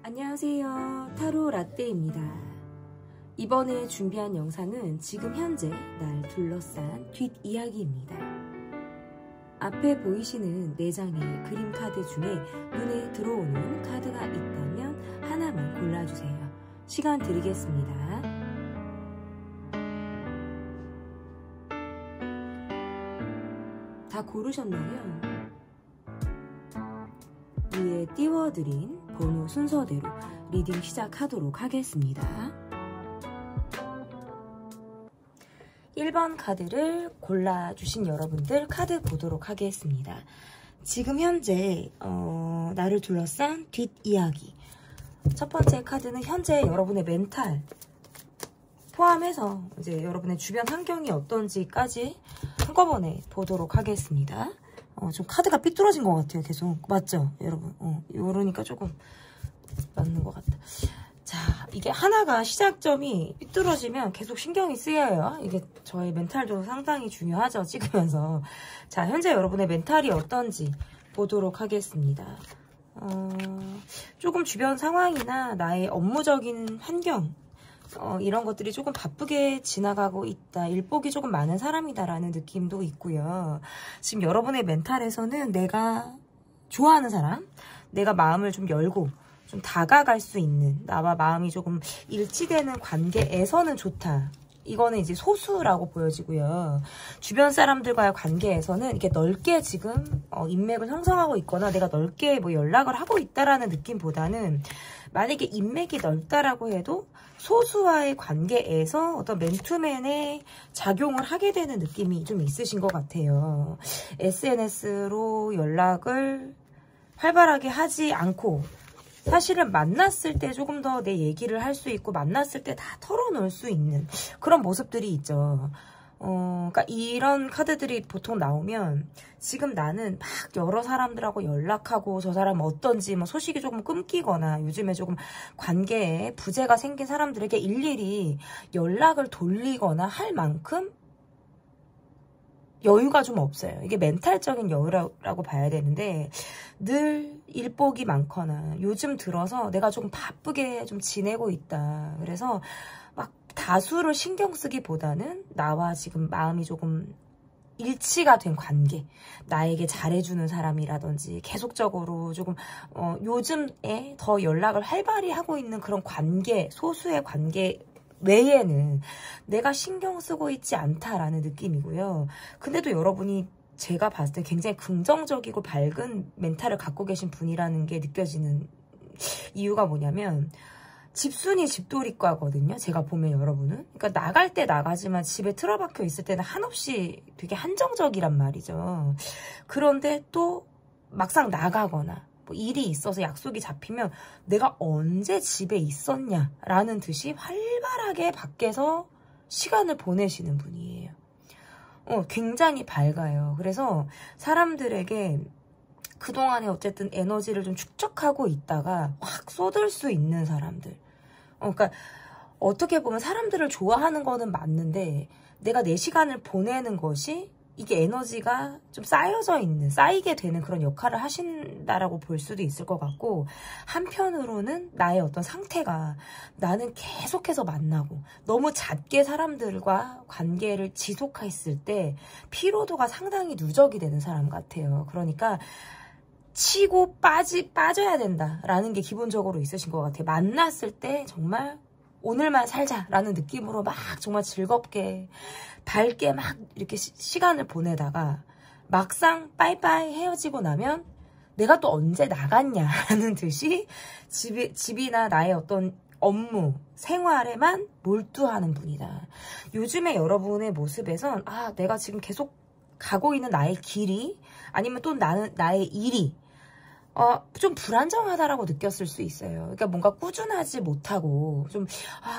안녕하세요, 타로 라떼입니다. 이번에 준비한 영상은 지금 현재 날 둘러싼 뒷이야기입니다. 앞에 보이시는 4장의 그림 카드 중에 눈에 들어오는 카드가 있다면 하나만 골라주세요. 시간 드리겠습니다. 다 고르셨나요? 위에 띄워드린 번호 순서대로 리딩 시작하도록 하겠습니다. 1번 카드를 골라주신 여러분들 카드 보도록 하겠습니다. 지금 현재 나를 둘러싼 뒷이야기. 첫 번째 카드는 현재 여러분의 멘탈 포함해서 이제 여러분의 주변 환경이 어떤지까지 한꺼번에 보도록 하겠습니다. 좀 카드가 삐뚤어진 것 같아요. 계속. 맞죠? 여러분. 요러니까 조금 맞는 것 같다. 자, 이게 하나가 시작점이 삐뚤어지면 계속 신경이 쓰여요. 이게 저의 멘탈도 상당히 중요하죠. 찍으면서. 자, 현재 여러분의 멘탈이 어떤지 보도록 하겠습니다. 조금 주변 상황이나 나의 업무적인 환경 이런 것들이 조금 바쁘게 지나가고 있다. 일복이 조금 많은 사람이다라는 느낌도 있고요. 지금 여러분의 멘탈에서는 내가 좋아하는 사람, 내가 마음을 좀 열고 좀 다가갈 수 있는, 나와 마음이 조금 일치되는 관계에서는 좋다. 이거는 이제 소수라고 보여지고요. 주변 사람들과의 관계에서는 이게 넓게 지금 인맥을 형성하고 있거나 내가 넓게 뭐 연락을 하고 있다라는 느낌보다는 만약에 인맥이 넓다라고 해도 소수와의 관계에서 어떤 맨투맨의 작용을 하게 되는 느낌이 좀 있으신 것 같아요. SNS로 연락을 활발하게 하지 않고 사실은 만났을 때 조금 더 내 얘기를 할 수 있고 만났을 때 다 털어놓을 수 있는 그런 모습들이 있죠. 그러니까 이런 카드들이 보통 나오면 지금 나는 막 여러 사람들하고 연락하고 저 사람 어떤지 뭐 소식이 조금 끊기거나 요즘에 조금 관계에 부재가 생긴 사람들에게 일일이 연락을 돌리거나 할 만큼 여유가 좀 없어요. 이게 멘탈적인 여유라고 봐야 되는데 늘 일복이 많거나 요즘 들어서 내가 조금 바쁘게 좀 지내고 있다. 그래서 막 다수를 신경 쓰기보다는 나와 지금 마음이 조금 일치가 된 관계, 나에게 잘해주는 사람이라든지 계속적으로 조금 요즘에 더 연락을 활발히 하고 있는 그런 관계, 소수의 관계 외에는 내가 신경 쓰고 있지 않다라는 느낌이고요. 근데도 여러분이 제가 봤을 때 굉장히 긍정적이고 밝은 멘탈을 갖고 계신 분이라는 게 느껴지는 이유가 뭐냐면 집순이 집돌이과거든요. 제가 보면 여러분은. 그러니까 나갈 때 나가지만 집에 틀어박혀 있을 때는 한없이 되게 한정적이란 말이죠. 그런데 또 막상 나가거나 뭐 일이 있어서 약속이 잡히면 내가 언제 집에 있었냐라는 듯이 활발하게 밖에서 시간을 보내시는 분이에요. 굉장히 밝아요. 그래서 사람들에게 그동안에 어쨌든 에너지를 좀 축적하고 있다가 확 쏟을 수 있는 사람들. 그러니까 어떻게 보면 사람들을 좋아하는 거는 맞는데 내가 내 시간을 보내는 것이 이게 에너지가 좀 쌓이게 되는 그런 역할을 하신다라고 볼 수도 있을 것 같고 한편으로는 나의 어떤 상태가 나는 계속해서 만나고 너무 잦게 사람들과 관계를 지속했을 때 피로도가 상당히 누적이 되는 사람 같아요. 그러니까 치고 빠져야 된다라는 게 기본적으로 있으신 것 같아요. 만났을 때 정말 오늘만 살자라는 느낌으로 막 정말 즐겁게 밝게 막 이렇게 시간을 보내다가 막상 빠이빠이 헤어지고 나면 내가 또 언제 나갔냐라는 듯이 집이나 나의 어떤 업무, 생활에만 몰두하는 분이다. 요즘에 여러분의 모습에선 내가 지금 계속 가고 있는 나의 길이 아니면 또 나의 일이 좀 불안정하다라고 느꼈을 수 있어요. 그러니까 뭔가 꾸준하지 못하고 좀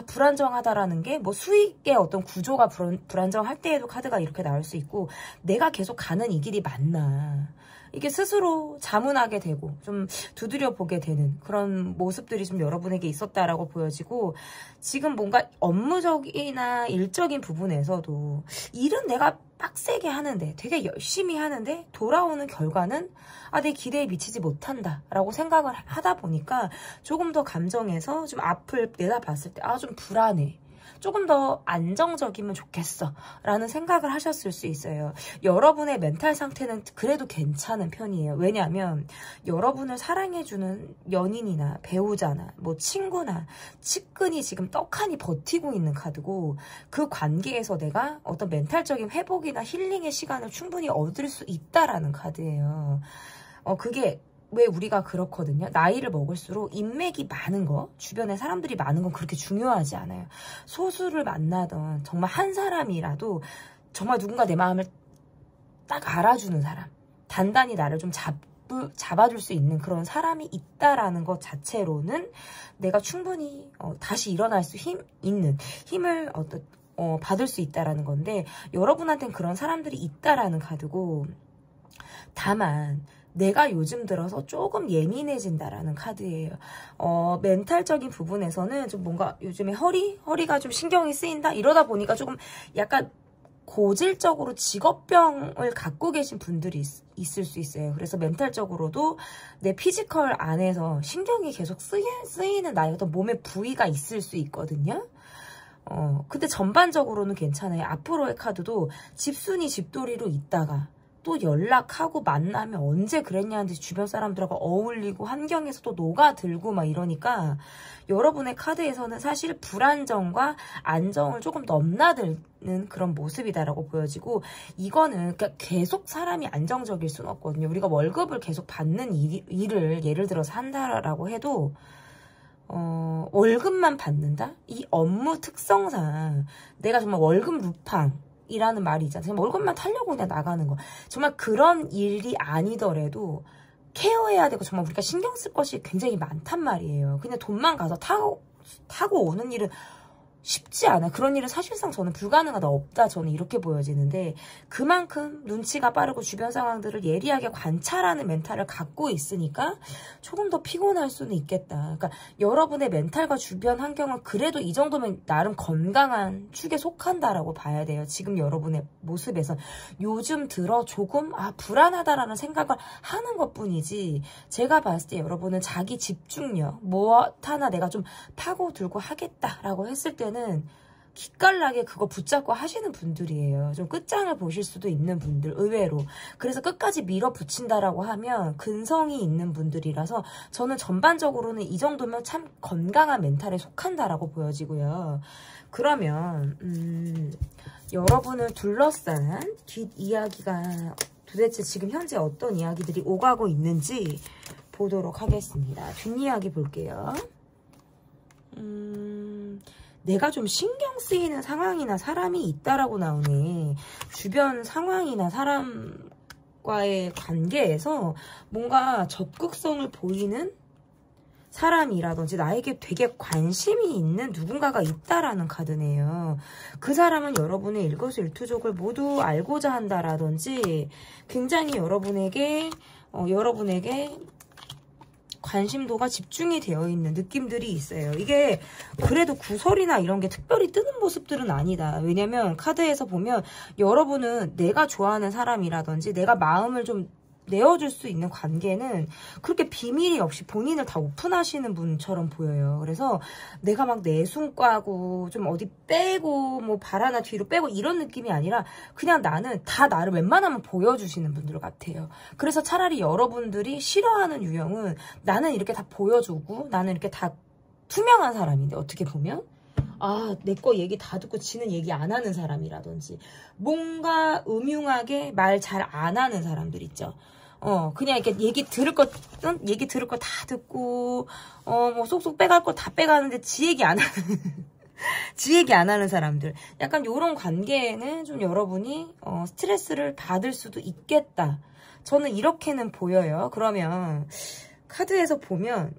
불안정하다라는 게 뭐 수익의 어떤 구조가 불안정할 때에도 카드가 이렇게 나올 수 있고 내가 계속 가는 이 길이 맞나 이게 스스로 자문하게 되고 좀 두드려 보게 되는 그런 모습들이 좀 여러분에게 있었다라고 보여지고 지금 뭔가 업무적이나 일적인 부분에서도 일은 내가 빡세게 하는데, 되게 열심히 하는데 돌아오는 결과는 내 기대에 미치지 못한다 라고 생각을 하다 보니까 조금 더 감정에서 좀 앞을 내다봤을 때 좀 불안해, 조금 더 안정적이면 좋겠어 라는 생각을 하셨을 수 있어요. 여러분의 멘탈 상태는 그래도 괜찮은 편이에요. 왜냐하면 여러분을 사랑해주는 연인이나 배우자나 뭐 친구나 측근이 지금 떡하니 버티고 있는 카드고, 그 관계에서 내가 어떤 멘탈적인 회복이나 힐링의 시간을 충분히 얻을 수 있다라는 카드예요. 그게 왜 우리가 그렇거든요. 나이를 먹을수록 인맥이 많은 거, 주변에 사람들이 많은 건 그렇게 중요하지 않아요. 소수를 만나던 정말 한 사람이라도 정말 누군가 내 마음을 딱 알아주는 사람, 단단히 나를 좀 잡아줄 수 있는 그런 사람이 있다라는 것 자체로는 내가 충분히 다시 일어날 수 있는 힘을 받을 수 있다라는 건데, 여러분한테는 그런 사람들이 있다라는 카드고, 다만 내가 요즘 들어서 조금 예민해진다라는 카드예요. 멘탈적인 부분에서는 좀 뭔가 요즘에 허리가 좀 신경이 쓰인다 이러다 보니까 조금 약간 고질적으로 직업병을 갖고 계신 분들이 있을 수 있어요. 그래서 멘탈적으로도 내 피지컬 안에서 신경이 계속 쓰이는 나의 어떤 몸의 부위가 있을 수 있거든요. 근데 전반적으로는 괜찮아요. 앞으로의 카드도 집순이 집돌이로 있다가 또 연락하고 만나면 언제 그랬냐는 듯이 주변 사람들하고 어울리고 환경에서 또 녹아들고 막 이러니까 여러분의 카드에서는 사실 불안정과 안정을 조금 넘나드는 그런 모습이다라고 보여지고, 이거는 그러니까 계속 사람이 안정적일 수는 없거든요. 우리가 월급을 계속 받는 일을 예를 들어서 한다라고 해도 월급만 받는다? 이 업무 특성상 내가 정말 월급 루팡 이라는 말이 있잖아요. 정말 월급만 타려고 그냥 나가는 거. 정말 그런 일이 아니더라도 케어해야 되고 정말 우리가 신경 쓸 것이 굉장히 많단 말이에요. 그냥 돈만 가서 타고 오는 일은 쉽지 않아. 그런 일은 사실상 저는 불가능하다, 없다, 저는 이렇게 보여지는데, 그만큼 눈치가 빠르고 주변 상황들을 예리하게 관찰하는 멘탈을 갖고 있으니까 조금 더 피곤할 수는 있겠다. 그러니까 여러분의 멘탈과 주변 환경은 그래도 이 정도면 나름 건강한 축에 속한다라고 봐야 돼요. 지금 여러분의 모습에선 요즘 들어 조금 불안하다라는 생각을 하는 것뿐이지, 제가 봤을 때 여러분은 자기 집중력 무엇 하나 내가 좀 파고들고 하겠다라고 했을 때 는 기깔나게 그거 붙잡고 하시는 분들이에요. 좀 끝장을 보실 수도 있는 분들, 의외로. 그래서 끝까지 밀어붙인다라고 하면 근성이 있는 분들이라서 저는 전반적으로는 이 정도면 참 건강한 멘탈에 속한다라고 보여지고요. 그러면 여러분을 둘러싼 뒷이야기가 도대체 지금 현재 어떤 이야기들이 오가고 있는지 보도록 하겠습니다. 뒷이야기 볼게요. 내가 좀 신경 쓰이는 상황이나 사람이 있다라고 나오네. 주변 상황이나 사람과의 관계에서 뭔가 적극성을 보이는 사람이라든지 나에게 되게 관심이 있는 누군가가 있다라는 카드네요. 그 사람은 여러분의 일거수일투족을 모두 알고자 한다라든지 굉장히 여러분에게 관심도가 집중이 되어 있는 느낌들이 있어요. 이게 그래도 구설이나 이런 게 특별히 뜨는 모습들은 아니다. 왜냐면 카드에서 보면 여러분은 내가 좋아하는 사람이라든지 내가 마음을 좀 내어줄 수 있는 관계는 그렇게 비밀이 없이 본인을 다 오픈하시는 분처럼 보여요. 그래서 내가 막 내숭 까고 좀 어디 빼고 뭐 발 하나 뒤로 빼고 이런 느낌이 아니라 그냥 나는 다 나를 웬만하면 보여주시는 분들 같아요. 그래서 차라리 여러분들이 싫어하는 유형은 나는 이렇게 다 보여주고 나는 이렇게 다 투명한 사람인데, 어떻게 보면 내 거 얘기 다 듣고 지는 얘기 안 하는 사람이라든지 뭔가 음흉하게 말 잘 안 하는 사람들 있죠. 그냥 이렇게 얘기 들을 거 다 듣고, 뭐 쏙쏙 빼갈 거 다 빼가는데 지 얘기 안 하는 사람들. 약간 요런 관계에는 좀 여러분이, 스트레스를 받을 수도 있겠다. 저는 이렇게는 보여요. 그러면, 카드에서 보면,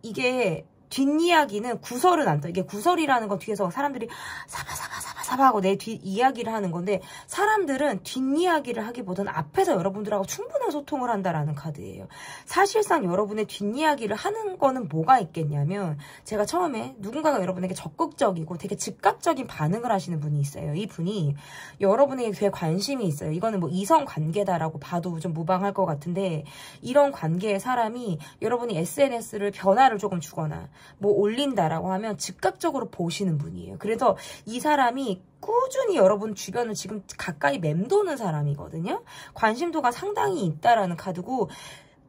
이게, 뒷이야기는 구설은 안 떠. 이게 구설이라는 건 뒤에서 사람들이 사바사바 사바사바하고 내 뒷 이야기를 하는 건데 사람들은 뒷이야기를 하기보다는 앞에서 여러분들하고 충분한 소통을 한다라는 카드예요. 사실상 여러분의 뒷이야기를 하는 거는 뭐가 있겠냐면 제가 처음에 누군가가 여러분에게 적극적이고 되게 즉각적인 반응을 하시는 분이 있어요. 이 분이 여러분에게 되게 관심이 있어요. 이거는 뭐 이성 관계다라고 봐도 좀 무방할 것 같은데 이런 관계의 사람이 여러분이 SNS를 변화를 조금 주거나 뭐 올린다라고 하면 즉각적으로 보시는 분이에요. 그래서 이 사람이 꾸준히 여러분 주변을 지금 가까이 맴도는 사람이거든요. 관심도가 상당히 있다라는 카드고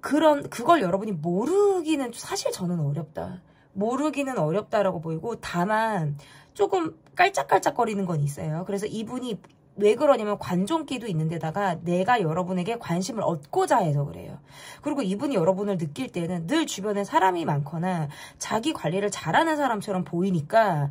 그걸 여러분이 모르기는 사실 저는 어렵다. 모르기는 어렵다라고 보이고 다만 조금 깔짝깔짝거리는 건 있어요. 그래서 이분이 왜 그러냐면 관종기도 있는데다가 내가 여러분에게 관심을 얻고자 해서 그래요. 그리고 이분이 여러분을 느낄 때는 늘 주변에 사람이 많거나 자기 관리를 잘하는 사람처럼 보이니까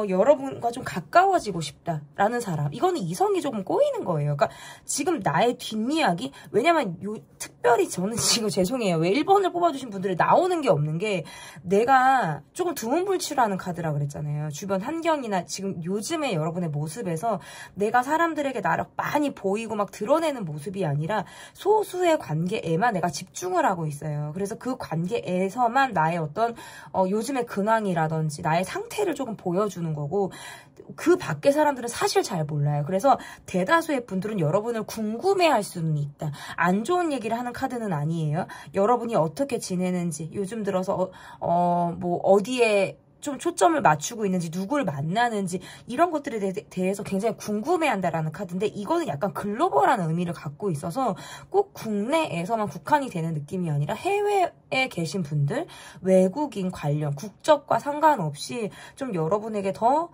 여러분과 좀 가까워지고 싶다라는 사람. 이거는 이성이 조금 꼬이는 거예요. 그러니까 지금 나의 뒷이야기 왜냐면 특별히 저는 지금 죄송해요. 왜 1번을 뽑아주신 분들이 나오는 게 없는 게 내가 조금 두문불출하는 카드라 그랬잖아요. 주변 환경이나 지금 요즘의 여러분의 모습에서 내가 사람들에게 나를 많이 보이고 막 드러내는 모습이 아니라 소수의 관계에만 내가 집중을 하고 있어요. 그래서 그 관계에서만 나의 어떤 요즘의 근황이라든지 나의 상태를 조금 보여주는 거고 그 밖의 사람들은 사실 잘 몰라요. 그래서 대다수의 분들은 여러분을 궁금해할 수는 있다. 안 좋은 얘기를 하는 카드는 아니에요. 여러분이 어떻게 지내는지 요즘 들어서 뭐 어디에 좀 초점을 맞추고 있는지 누구를 만나는지 이런 것들에 대해서 굉장히 궁금해한다라는 카드인데 이거는 약간 글로벌한 의미를 갖고 있어서 꼭 국내에서만 국한이 되는 느낌이 아니라 해외에 계신 분들 외국인 관련 국적과 상관없이 좀 여러분에게 더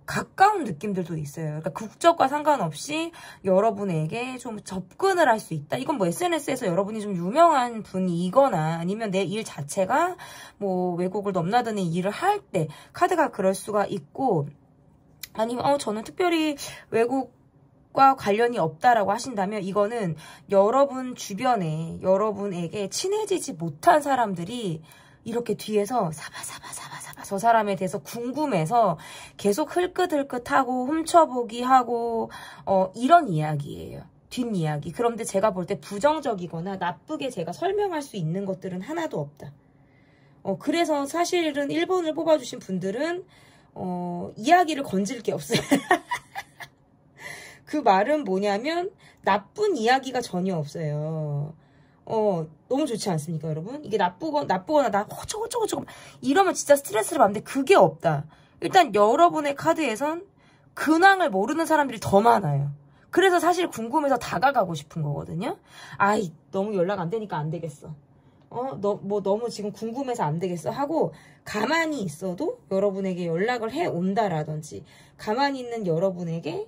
가까운 느낌들도 있어요. 그러니까 국적과 상관없이 여러분에게 좀 접근을 할 수 있다. 이건 뭐 SNS에서 여러분이 좀 유명한 분이거나 아니면 내 일 자체가 뭐 외국을 넘나드는 일을 할 때 카드가 그럴 수가 있고 아니면 저는 특별히 외국과 관련이 없다라고 하신다면 이거는 여러분 주변에 여러분에게 친해지지 못한 사람들이 이렇게 뒤에서 사바사바사바 저 사람에 대해서 궁금해서 계속 흘끗흘끗하고 훔쳐보기 하고 이런 이야기예요. 뒷이야기. 그런데 제가 볼 때 부정적이거나 나쁘게 제가 설명할 수 있는 것들은 하나도 없다. 그래서 사실은 1번을 뽑아주신 분들은 이야기를 건질 게 없어요. 그 말은 뭐냐면 나쁜 이야기가 전혀 없어요. 너무 좋지 않습니까, 여러분? 이게 나쁘거나 나 어쩌고 이러면 진짜 스트레스를 받는데 그게 없다. 일단 여러분의 카드에선 근황을 모르는 사람들이 더 많아요. 그래서 사실 궁금해서 다가가고 싶은 거거든요. 아이, 너무 연락 안 되니까 안 되겠어. 너무 지금 궁금해서 안 되겠어 하고 가만히 있어도 여러분에게 연락을 해 온다라든지 가만히 있는 여러분에게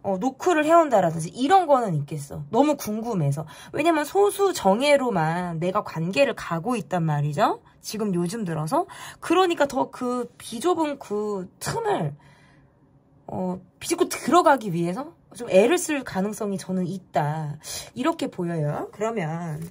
노크를 해온다라든지 이런 거는 있겠어. 너무 궁금해서. 왜냐면 소수 정예로만 내가 관계를 가고 있단 말이죠. 지금 요즘 들어서. 그러니까 더 그 비좁은 그 틈을 비집고 들어가기 위해서 좀 애를 쓸 가능성이 저는 있다. 이렇게 보여요. 그러면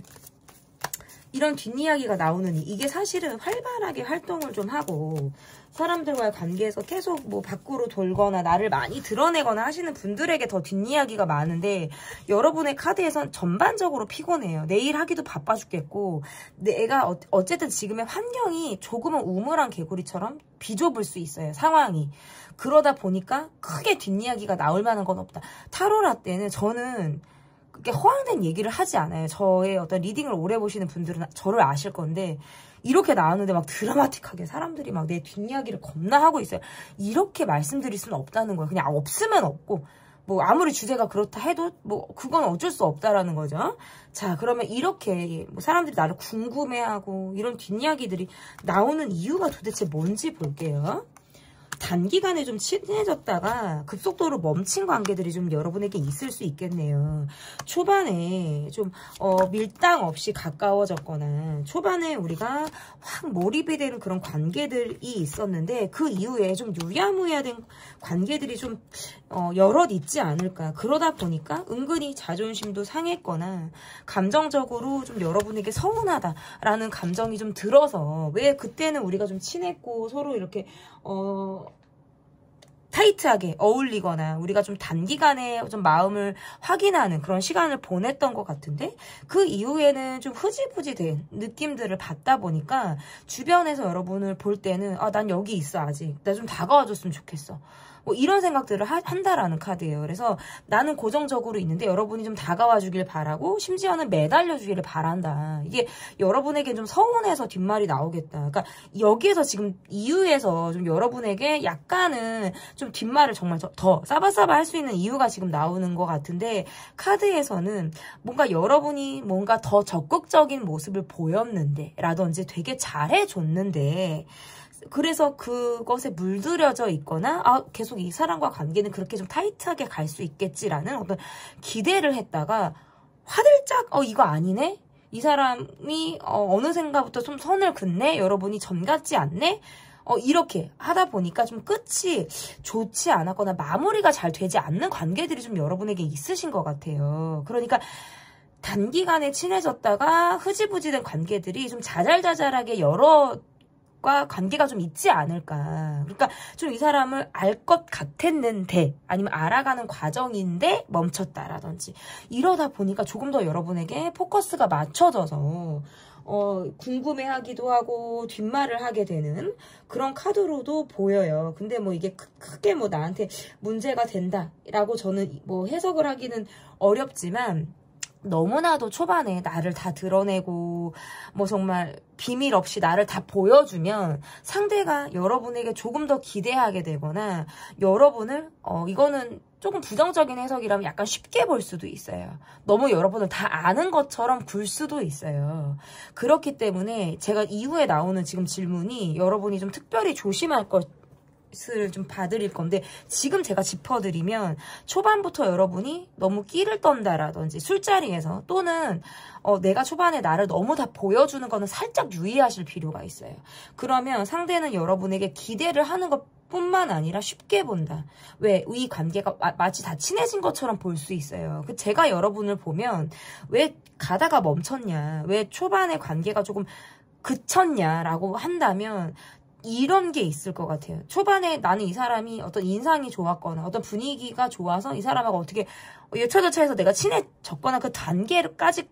이런 뒷이야기가 나오느니 이게 사실은 활발하게 활동을 좀 하고 사람들과의 관계에서 계속 뭐 밖으로 돌거나 나를 많이 드러내거나 하시는 분들에게 더 뒷이야기가 많은데 여러분의 카드에선 전반적으로 피곤해요. 내일 하기도 바빠 죽겠고 내가 어쨌든 지금의 환경이 조금은 우물한 개구리처럼 비좁을 수 있어요. 상황이. 그러다 보니까 크게 뒷이야기가 나올 만한 건 없다. 타로라 때는 저는 그렇게 허황된 얘기를 하지 않아요. 저의 어떤 리딩을 오래 보시는 분들은 저를 아실 건데 이렇게 나왔는데 막 드라마틱하게 사람들이 막 내 뒷이야기를 겁나 하고 있어요. 이렇게 말씀드릴 수는 없다는 거예요. 그냥 없으면 없고 뭐 아무리 주제가 그렇다 해도 뭐 그건 어쩔 수 없다라는 거죠. 자, 그러면 이렇게 뭐 사람들이 나를 궁금해하고 이런 뒷이야기들이 나오는 이유가 도대체 뭔지 볼게요. 단기간에 좀 친해졌다가 급속도로 멈춘 관계들이 좀 여러분에게 있을 수 있겠네요. 초반에 좀 밀당 없이 가까워졌거나 초반에 우리가 확 몰입이 되는 그런 관계들이 있었는데 그 이후에 좀 유야무야된 관계들이 좀 여럿 있지 않을까. 그러다 보니까 은근히 자존심도 상했거나 감정적으로 좀 여러분에게 서운하다라는 감정이 좀 들어서 왜 그때는 우리가 좀 친했고 서로 이렇게 타이트하게 어울리거나 우리가 좀 단기간에 좀 마음을 확인하는 그런 시간을 보냈던 것 같은데 그 이후에는 좀 흐지부지 된 느낌들을 받다 보니까 주변에서 여러분을 볼 때는 난 여기 있어 아직. 나 좀 다가와줬으면 좋겠어. 뭐 이런 생각들을 한다라는 카드예요. 그래서 나는 고정적으로 있는데 여러분이 좀 다가와 주길 바라고 심지어는 매달려 주기를 바란다. 이게 여러분에게 좀 서운해서 뒷말이 나오겠다. 그러니까 여기에서 지금 이유에서 좀 여러분에게 약간은 좀 뒷말을 정말 더 싸바싸바 할 수 있는 이유가 지금 나오는 것 같은데 카드에서는 뭔가 여러분이 뭔가 더 적극적인 모습을 보였는데 라든지 되게 잘해줬는데 그래서 그것에 물들여져 있거나 계속 이 사람과 관계는 그렇게 좀 타이트하게 갈 수 있겠지라는 어떤 기대를 했다가 화들짝 이거 아니네? 이 사람이 어느샌가부터 좀 선을 긋네? 여러분이 전 같지 않네? 이렇게 하다 보니까 좀 끝이 좋지 않았거나 마무리가 잘 되지 않는 관계들이 좀 여러분에게 있으신 것 같아요. 그러니까 단기간에 친해졌다가 흐지부지된 관계들이 좀 자잘자잘하게 과 관계가 좀 있지 않을까. 그러니까 좀 이 사람을 알 것 같았는데 아니면 알아가는 과정인데 멈췄다라든지 이러다 보니까 조금 더 여러분에게 포커스가 맞춰져서 궁금해하기도 하고 뒷말을 하게 되는 그런 카드로도 보여요. 근데 뭐 이게 크게 뭐 나한테 문제가 된다라고 저는 뭐 해석을 하기는 어렵지만 너무나도 초반에 나를 다 드러내고 뭐 정말 비밀 없이 나를 다 보여주면 상대가 여러분에게 조금 더 기대하게 되거나 여러분을 이거는 조금 부정적인 해석이라면 약간 쉽게 볼 수도 있어요. 너무 여러분을 다 아는 것처럼 굴 수도 있어요. 그렇기 때문에 제가 이후에 나오는 지금 질문이 여러분이 좀 특별히 조심할 것을 좀 봐드릴 건데 지금 제가 짚어드리면 초반부터 여러분이 너무 끼를 떤다라든지 술자리에서 또는 내가 초반에 나를 너무 다 보여주는 거는 살짝 유의하실 필요가 있어요. 그러면 상대는 여러분에게 기대를 하는 것 뿐만 아니라 쉽게 본다. 왜? 이 관계가 마치 다 친해진 것처럼 볼 수 있어요. 제가 여러분을 보면 왜 가다가 멈췄냐, 왜 초반에 관계가 조금 그쳤냐라고 한다면 이런 게 있을 것 같아요. 초반에 나는 이 사람이 어떤 인상이 좋았거나 어떤 분위기가 좋아서 이 사람하고 어떻게 여차저차해서 내가 친해졌거나 그 단계까지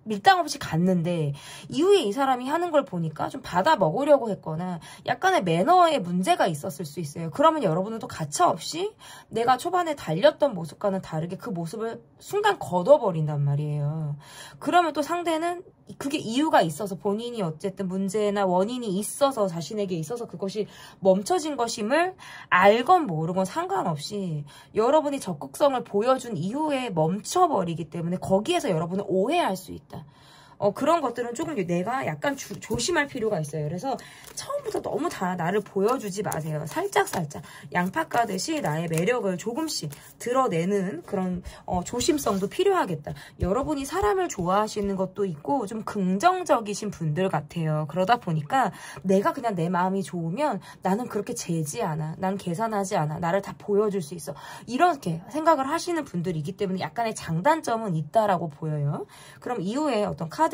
밀당 없이 갔는데 이후에 이 사람이 하는 걸 보니까 좀 받아 먹으려고 했거나 약간의 매너에 문제가 있었을 수 있어요. 그러면 여러분은 또 가차없이 내가 초반에 달렸던 모습과는 다르게 그 모습을 순간 걷어버린단 말이에요. 그러면 또 상대는 그게 이유가 있어서 본인이 어쨌든 문제나 원인이 있어서 자신에게 있어서 그것이 멈춰진 것임을 알건 모르건 상관없이 여러분이 적극성을 보여준 이후에 멈춰버리기 때문에 거기에서 여러분은 오해할 수 있다. 그런 것들은 조금 내가 약간 조심할 필요가 있어요. 그래서 처음부터 너무 다 나를 보여주지 마세요. 살짝살짝 양파 까듯이 나의 매력을 조금씩 드러내는 그런 조심성도 필요하겠다. 여러분이 사람을 좋아하시는 것도 있고 좀 긍정적이신 분들 같아요. 그러다 보니까 내가 그냥 내 마음이 좋으면 나는 그렇게 재지 않아. 난 계산하지 않아. 나를 다 보여줄 수 있어. 이렇게 생각을 하시는 분들이기 때문에 약간의 장단점은 있다라고 보여요. 그럼 이후에 어떤 카드에서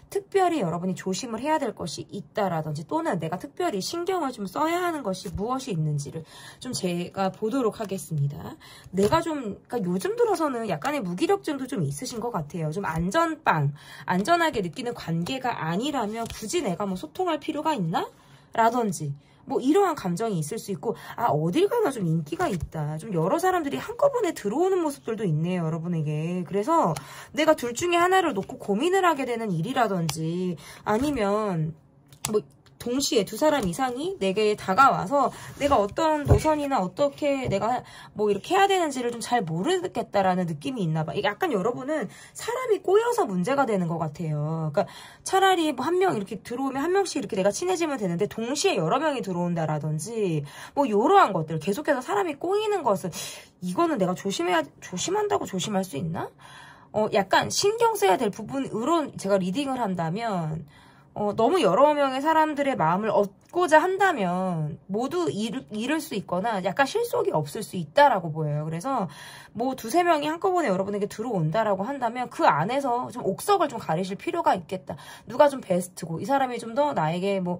특별히 여러분이 조심을 해야 될 것이 있다라든지 또는 내가 특별히 신경을 좀 써야 하는 것이 무엇이 있는지를 좀 제가 보도록 하겠습니다. 내가 좀 그러니까 요즘 들어서는 약간의 무기력증도 좀 있으신 것 같아요. 좀 안전하게 느끼는 관계가 아니라면 굳이 내가 뭐 소통할 필요가 있나? 라든지 뭐 이러한 감정이 있을 수 있고 어딜 가나 좀 인기가 있다. 좀 여러 사람들이 한꺼번에 들어오는 모습들도 있네요. 여러분에게. 그래서 내가 둘 중에 하나를 놓고 고민을 하게 되는 일이라든지 아니면 뭐 동시에 두 사람 이상이 내게 다가와서 내가 어떤 노선이나 어떻게 내가 뭐 이렇게 해야 되는지를 좀 잘 모르겠다라는 느낌이 있나 봐. 이게 약간 여러분은 사람이 꼬여서 문제가 되는 것 같아요. 그러니까 차라리 뭐 한 명 이렇게 들어오면 한 명씩 이렇게 내가 친해지면 되는데 동시에 여러 명이 들어온다라든지 뭐 이러한 것들 계속해서 사람이 꼬이는 것은 이거는 내가 조심한다고 조심할 수 있나? 약간 신경 써야 될 부분으로 제가 리딩을 한다면 너무 여러 명의 사람들의 마음을 얻고 믿고자 한다면 모두 잃을 수 있거나 약간 실속이 없을 수 있다라고 보여요. 그래서 뭐 두세 명이 한꺼번에 여러분에게 들어온다라고 한다면 그 안에서 좀 옥석을 좀 가리실 필요가 있겠다. 누가 좀 베스트고 이 사람이 좀 더 나에게 뭐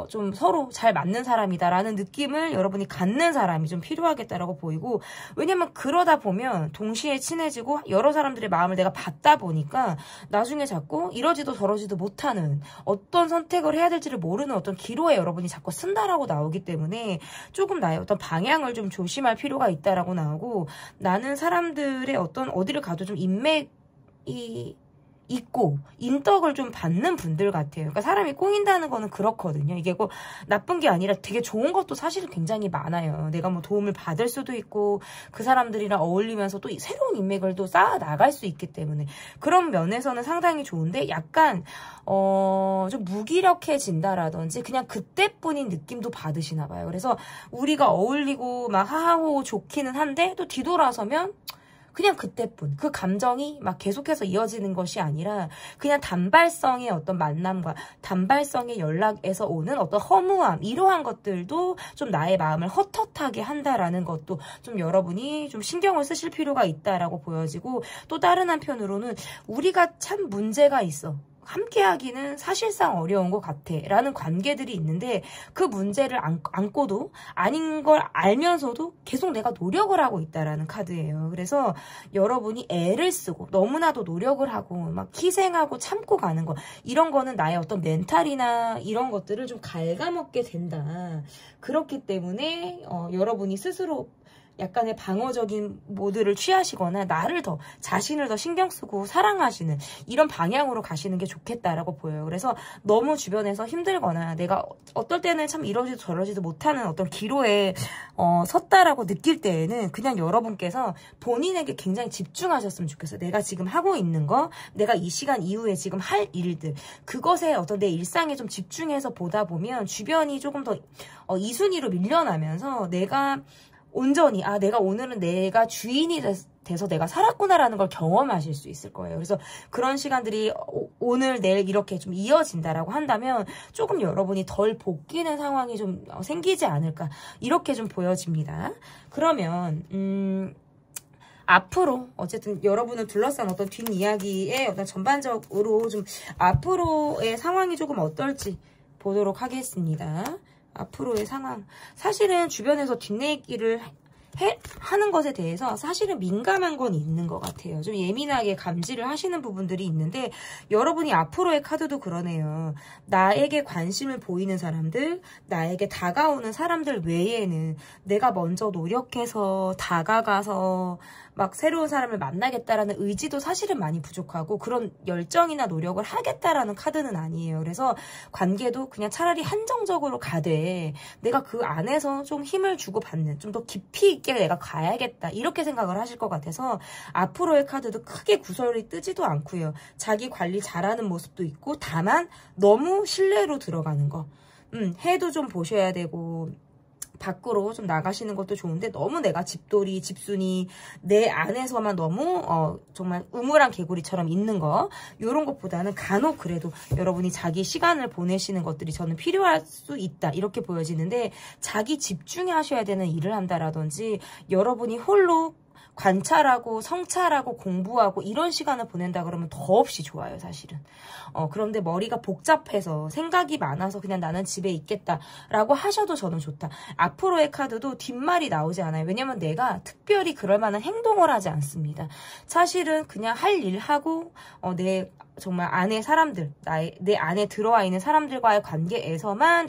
좀 서로 잘 맞는 사람이다라는 느낌을 여러분이 갖는 사람이 좀 필요하겠다라고 보이고, 왜냐면 그러다 보면 동시에 친해지고 여러 사람들의 마음을 내가 받다 보니까 나중에 자꾸 이러지도 저러지도 못하는, 어떤 선택을 해야 될지를 모르는 어떤 기로에 여러분이 자꾸 쓴다라고 나오기 때문에 조금 나의 어떤 방향을 좀 조심할 필요가 있다라고 나오고, 나는 사람들의 어떤 어디를 가도 좀 인맥이 있고 인덕을 좀 받는 분들 같아요. 그러니까 사람이 꼬인다는 거는 그렇거든요. 이게 꼭 나쁜 게 아니라 되게 좋은 것도 사실 굉장히 많아요. 내가 뭐 도움을 받을 수도 있고 그 사람들이랑 어울리면서 또 새로운 인맥을 또 쌓아 나갈 수 있기 때문에 그런 면에서는 상당히 좋은데, 약간 좀 무기력해진다라든지 그냥 그때뿐인 느낌도 받으시나 봐요. 그래서 우리가 어울리고 막 하하호 좋기는 한데 또 뒤돌아서면 그냥 그때뿐, 그 감정이 막 계속해서 이어지는 것이 아니라 그냥 단발성의 어떤 만남과 단발성의 연락에서 오는 어떤 허무함, 이러한 것들도 좀 나의 마음을 헛헛하게 한다라는 것도 좀 여러분이 좀 신경을 쓰실 필요가 있다라고 보여지고, 또 다른 한편으로는 우리가 참 문제가 있어, 함께하기는 사실상 어려운 것 같아 라는 관계들이 있는데, 그 문제를 안고도 아닌 걸 알면서도 계속 내가 노력을 하고 있다라는 카드예요. 그래서 여러분이 애를 쓰고 너무나도 노력을 하고 막 희생하고 참고 가는 거, 이런 거는 나의 어떤 멘탈이나 이런 것들을 좀 갉아먹게 된다. 그렇기 때문에 여러분이 스스로 약간의 방어적인 모드를 취하시거나 나를 더, 자신을 더 신경 쓰고 사랑하시는 이런 방향으로 가시는 게 좋겠다라고 보여요. 그래서 너무 주변에서 힘들거나 내가 어떨 때는 참 이러지도 저러지도 못하는 어떤 기로에 섰다라고 느낄 때에는 그냥 여러분께서 본인에게 굉장히 집중하셨으면 좋겠어요. 내가 지금 하고 있는 거, 내가 이 시간 이후에 지금 할 일들, 그것에 어떤 내 일상에 좀 집중해서 보다 보면 주변이 조금 더 이순위로 밀려나면서 내가 온전히 내가 오늘은 내가 주인이 돼서 내가 살았구나라는 걸 경험하실 수 있을 거예요. 그래서 그런 시간들이 오늘 내일 이렇게 좀 이어진다라고 한다면 조금 여러분이 덜 볶이는 상황이 좀 생기지 않을까, 이렇게 좀 보여집니다. 그러면 앞으로 어쨌든 여러분을 둘러싼 어떤 뒷이야기의 어떤 전반적으로 좀 앞으로의 상황이 조금 어떨지 보도록 하겠습니다. 앞으로의 상황. 사실은 주변에서 뒷얘기를 하는 것에 대해서 사실은 민감한 건 있는 것 같아요. 좀 예민하게 감지를 하시는 부분들이 있는데, 여러분이 앞으로의 카드도 그러네요. 나에게 관심을 보이는 사람들, 나에게 다가오는 사람들 외에는 내가 먼저 노력해서 다가가서 막 새로운 사람을 만나겠다라는 의지도 사실은 많이 부족하고 그런 열정이나 노력을 하겠다라는 카드는 아니에요. 그래서 관계도 그냥 차라리 한정적으로 가되 내가 그 안에서 좀 힘을 주고 받는, 좀 더 깊이 있게 내가 가야겠다, 이렇게 생각을 하실 것 같아서 앞으로의 카드도 크게 구설이 뜨지도 않고요. 자기 관리 잘하는 모습도 있고, 다만 너무 신뢰로 들어가는 거 해도 좀 보셔야 되고, 밖으로 좀 나가시는 것도 좋은데 너무 내가 집돌이, 집순이, 내 안에서만 너무 정말 우물한 개구리처럼 있는 거, 이런 것보다는 간혹 그래도 여러분이 자기 시간을 보내시는 것들이 저는 필요할 수 있다, 이렇게 보여지는데, 자기 집중해 하셔야 되는 일을 한다라든지 여러분이 홀로 관찰하고 성찰하고 공부하고 이런 시간을 보낸다 그러면 더없이 좋아요, 사실은. 그런데 머리가 복잡해서 생각이 많아서 그냥 나는 집에 있겠다라고 하셔도 저는 좋다. 앞으로의 카드도 뒷말이 나오지 않아요. 왜냐면 내가 특별히 그럴 만한 행동을 하지 않습니다. 사실은 그냥 할 일 하고 내 정말 안에 사람들, 내 안에 들어와 있는 사람들과의 관계에서만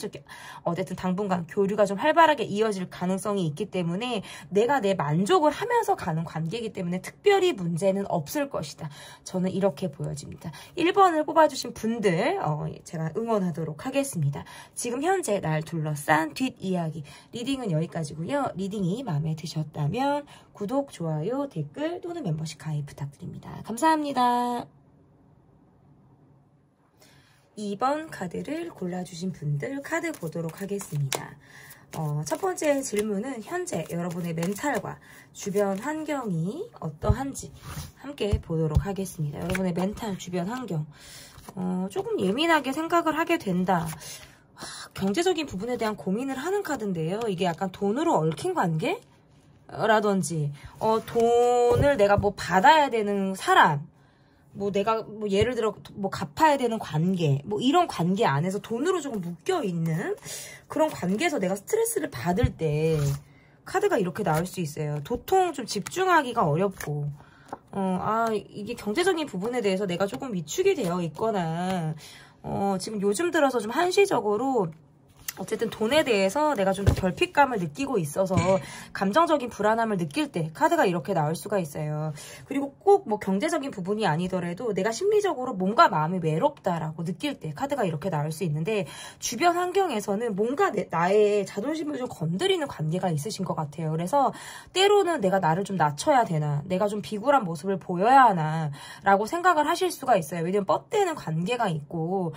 어쨌든 당분간 교류가 좀 활발하게 이어질 가능성이 있기 때문에 내가 내 만족을 하면서 가는 관계이기 때문에 특별히 문제는 없을 것이다. 저는 이렇게 보여집니다. 1번을 뽑아주신 분들 제가 응원하도록 하겠습니다. 지금 현재 날 둘러싼 뒷이야기 리딩은 여기까지고요. 리딩이 마음에 드셨다면 구독, 좋아요, 댓글 또는 멤버십 가입 부탁드립니다. 감사합니다. 2번 카드를 골라주신 분들 카드 보도록 하겠습니다. 첫 번째 질문은 현재 여러분의 멘탈과 주변 환경이 어떠한지 함께 보도록 하겠습니다. 여러분의 멘탈, 주변 환경. 조금 예민하게 생각을 하게 된다. 경제적인 부분에 대한 고민을 하는 카드인데요. 이게 약간 돈으로 얽힌 관계? 라든지 돈을 내가 뭐 받아야 되는 사람, 뭐 내가 뭐 예를 들어 뭐 갚아야 되는 관계, 뭐 이런 관계 안에서 돈으로 조금 묶여 있는 그런 관계에서 내가 스트레스를 받을 때 카드가 이렇게 나올 수 있어요. 도통 좀 집중하기가 어렵고 이게 경제적인 부분에 대해서 내가 조금 위축이 되어 있거나 지금 요즘 들어서 좀 한시적으로 어쨌든 돈에 대해서 내가 좀 결핍감을 느끼고 있어서 감정적인 불안함을 느낄 때 카드가 이렇게 나올 수가 있어요. 그리고 꼭 뭐 경제적인 부분이 아니더라도 내가 심리적으로 뭔가 마음이 외롭다라고 느낄 때 카드가 이렇게 나올 수 있는데 주변 환경에서는 뭔가 나의 자존심을 좀 건드리는 관계가 있으신 것 같아요. 그래서 때로는 내가 나를 좀 낮춰야 되나, 내가 좀 비굴한 모습을 보여야 하나 라고 생각을 하실 수가 있어요. 왜냐면 뻗대는 관계가 있고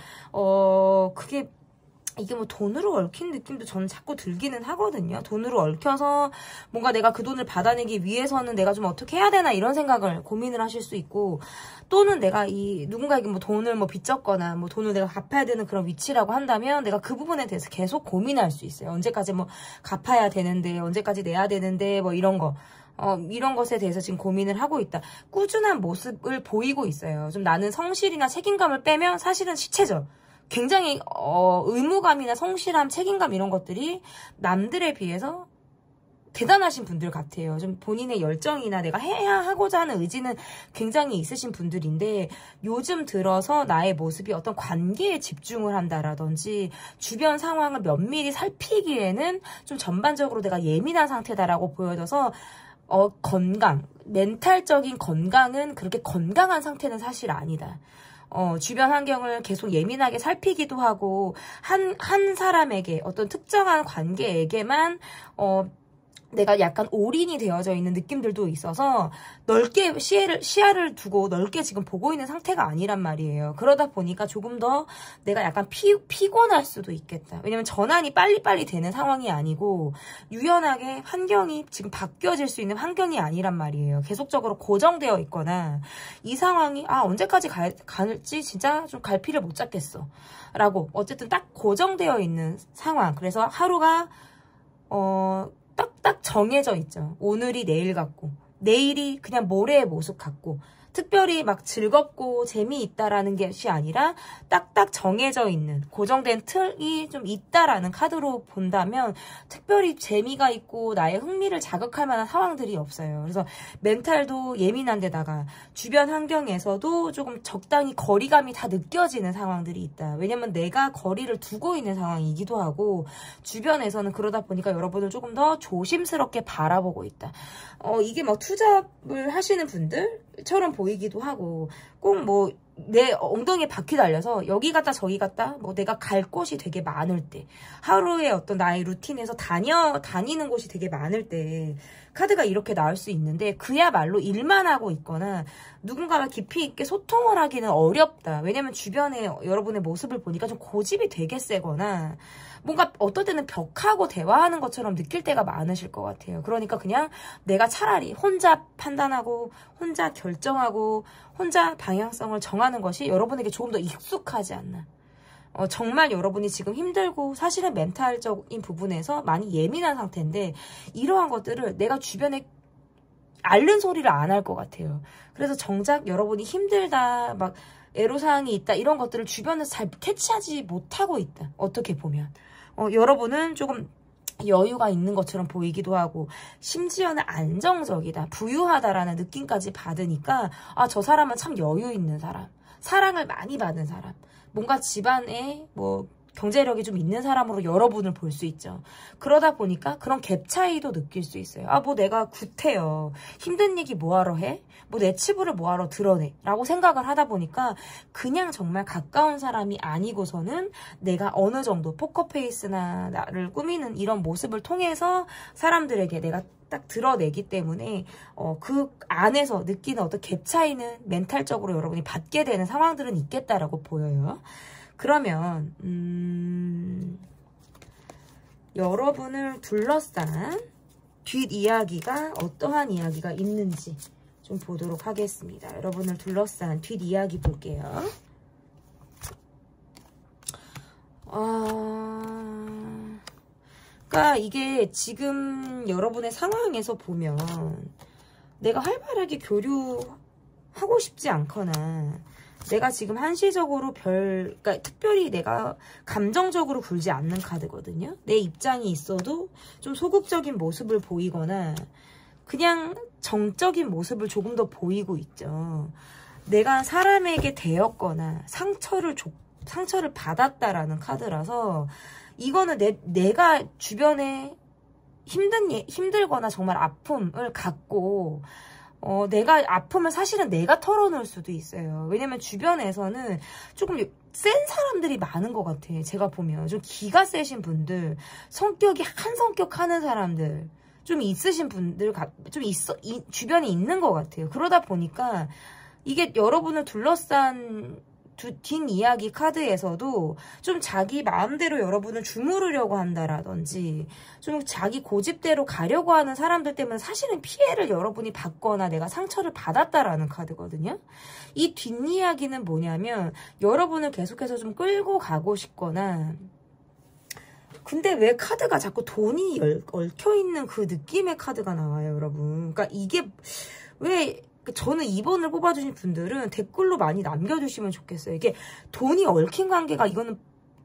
이게 뭐 돈으로 얽힌 느낌도 저는 자꾸 들기는 하거든요. 돈으로 얽혀서 뭔가 내가 그 돈을 받아내기 위해서는 내가 좀 어떻게 해야 되나 이런 생각을 고민을 하실 수 있고, 또는 내가 누군가에게 뭐 돈을 뭐 빚졌거나 뭐 돈을 내가 갚아야 되는 그런 위치라고 한다면 내가 그 부분에 대해서 계속 고민할 수 있어요. 언제까지 뭐 갚아야 되는데, 언제까지 내야 되는데, 뭐 이런 거. 이런 것에 대해서 지금 고민을 하고 있다. 꾸준한 모습을 보이고 있어요. 좀 나는 성실이나 책임감을 빼면 사실은 시체죠. 굉장히 의무감이나 성실함, 책임감 이런 것들이 남들에 비해서 대단하신 분들 같아요. 좀 본인의 열정이나 내가 해야 하고자 하는 의지는 굉장히 있으신 분들인데, 요즘 들어서 나의 모습이 어떤 관계에 집중을 한다라든지 주변 상황을 면밀히 살피기에는 좀 전반적으로 내가 예민한 상태다라고 보여져서 건강, 멘탈적인 건강은 그렇게 건강한 상태는 사실 아니다. 주변 환경을 계속 예민하게 살피기도 하고, 한 사람에게, 어떤 특정한 관계에게만, 내가 약간 올인이 되어져 있는 느낌들도 있어서 넓게 시야를 두고 넓게 지금 보고 있는 상태가 아니란 말이에요. 그러다 보니까 조금 더 내가 약간 피곤할 수도 있겠다. 왜냐면 전환이 빨리빨리 되는 상황이 아니고 유연하게 환경이 지금 바뀌어질 수 있는 환경이 아니란 말이에요. 계속적으로 고정되어 있거나 이 상황이 언제까지 갈지 진짜 좀 갈피를 못 잡겠어 라고 어쨌든 딱 고정되어 있는 상황. 그래서 하루가 딱 정해져 있죠. 오늘이 내일 같고 내일이 그냥 모레의 모습 같고, 특별히 막 즐겁고 재미있다라는 것이 아니라 딱딱 정해져 있는 고정된 틀이 좀 있다라는 카드로 본다면 특별히 재미가 있고 나의 흥미를 자극할 만한 상황들이 없어요. 그래서 멘탈도 예민한 데다가 주변 환경에서도 조금 적당히 거리감이 다 느껴지는 상황들이 있다. 왜냐면 내가 거리를 두고 있는 상황이기도 하고, 주변에서는 그러다 보니까 여러분을 조금 더 조심스럽게 바라보고 있다. 이게 막 투잡을 하시는 분들처럼 보이기도 하고, 꼭 뭐 내 엉덩이에 바퀴 달려서 여기 갔다 저기 갔다 뭐 내가 갈 곳이 되게 많을 때, 하루에 어떤 나의 루틴에서 다니는 곳이 되게 많을 때 카드가 이렇게 나올 수 있는데, 그야말로 일만 하고 있거나 누군가와 깊이 있게 소통을 하기는 어렵다. 왜냐면 주변에 여러분의 모습을 보니까 좀 고집이 되게 세거나 뭔가 어떨 때는 벽하고 대화하는 것처럼 느낄 때가 많으실 것 같아요. 그러니까 그냥 내가 차라리 혼자 판단하고 혼자 결정하고 혼자 방향성을 정하는 것이 여러분에게 조금 더 익숙하지 않나. 정말 여러분이 지금 힘들고 사실은 멘탈적인 부분에서 많이 예민한 상태인데, 이러한 것들을 내가 주변에 앓는 소리를 안 할 것 같아요. 그래서 정작 여러분이 힘들다, 막 애로사항이 있다, 이런 것들을 주변에서 잘 캐치하지 못하고 있다. 어떻게 보면 여러분은 조금 여유가 있는 것처럼 보이기도 하고, 심지어는 안정적이다, 부유하다라는 느낌까지 받으니까 저 사람은 참 여유 있는 사람, 사랑을 많이 받은 사람, 뭔가 집안에 뭐 경제력이 좀 있는 사람으로 여러분을 볼 수 있죠. 그러다 보니까 그런 갭 차이도 느낄 수 있어요. 뭐 내가 구태여, 힘든 얘기 뭐하러 해? 뭐 내 치부를 뭐하러 드러내? 라고 생각을 하다 보니까 그냥 정말 가까운 사람이 아니고서는 내가 어느 정도 포커페이스나 나를 꾸미는 이런 모습을 통해서 사람들에게 내가 딱 드러내기 때문에 그 안에서 느끼는 어떤 갭 차이는 멘탈적으로 여러분이 받게 되는 상황들은 있겠다라고 보여요. 그러면 여러분을 둘러싼 뒷이야기가 어떠한 이야기가 있는지 좀 보도록 하겠습니다. 여러분을 둘러싼 뒷이야기 볼게요. 그러니까 이게 지금 여러분의 상황에서 보면 내가 활발하게 교류하고 싶지 않거나 내가 지금 한시적으로 그러니까 특별히 내가 감정적으로 굴지 않는 카드거든요. 내 입장이 있어도 좀 소극적인 모습을 보이거나 그냥 정적인 모습을 조금 더 보이고 있죠. 내가 사람에게 대었거나 상처를 받았다라는 카드라서 이거는 내가 주변에 힘들거나 정말 아픔을 갖고 내가 아픔을 사실은 내가 털어놓을 수도 있어요. 왜냐면 주변에서는 조금 센 사람들이 많은 것 같아. 제가 보면 좀 기가 세신 분들, 성격이 한 성격 하는 사람들 좀 있으신 분들 좀 주변에 있는 것 같아요. 그러다 보니까 이게 여러분을 둘러싼 뒷이야기 카드에서도 좀 자기 마음대로 여러분을 주무르려고 한다라든지 좀 자기 고집대로 가려고 하는 사람들 때문에 사실은 피해를 여러분이 받거나 내가 상처를 받았다라는 카드거든요. 이 뒷이야기는 뭐냐면 여러분을 계속해서 좀 끌고 가고 싶거나 근데 왜 카드가 자꾸 돈이 얽혀있는 그 느낌의 카드가 나와요, 여러분. 그러니까 이게 왜 저는 2번을 뽑아주신 분들은 댓글로 많이 남겨주시면 좋겠어요. 이게 돈이 얽힌 관계가 이거는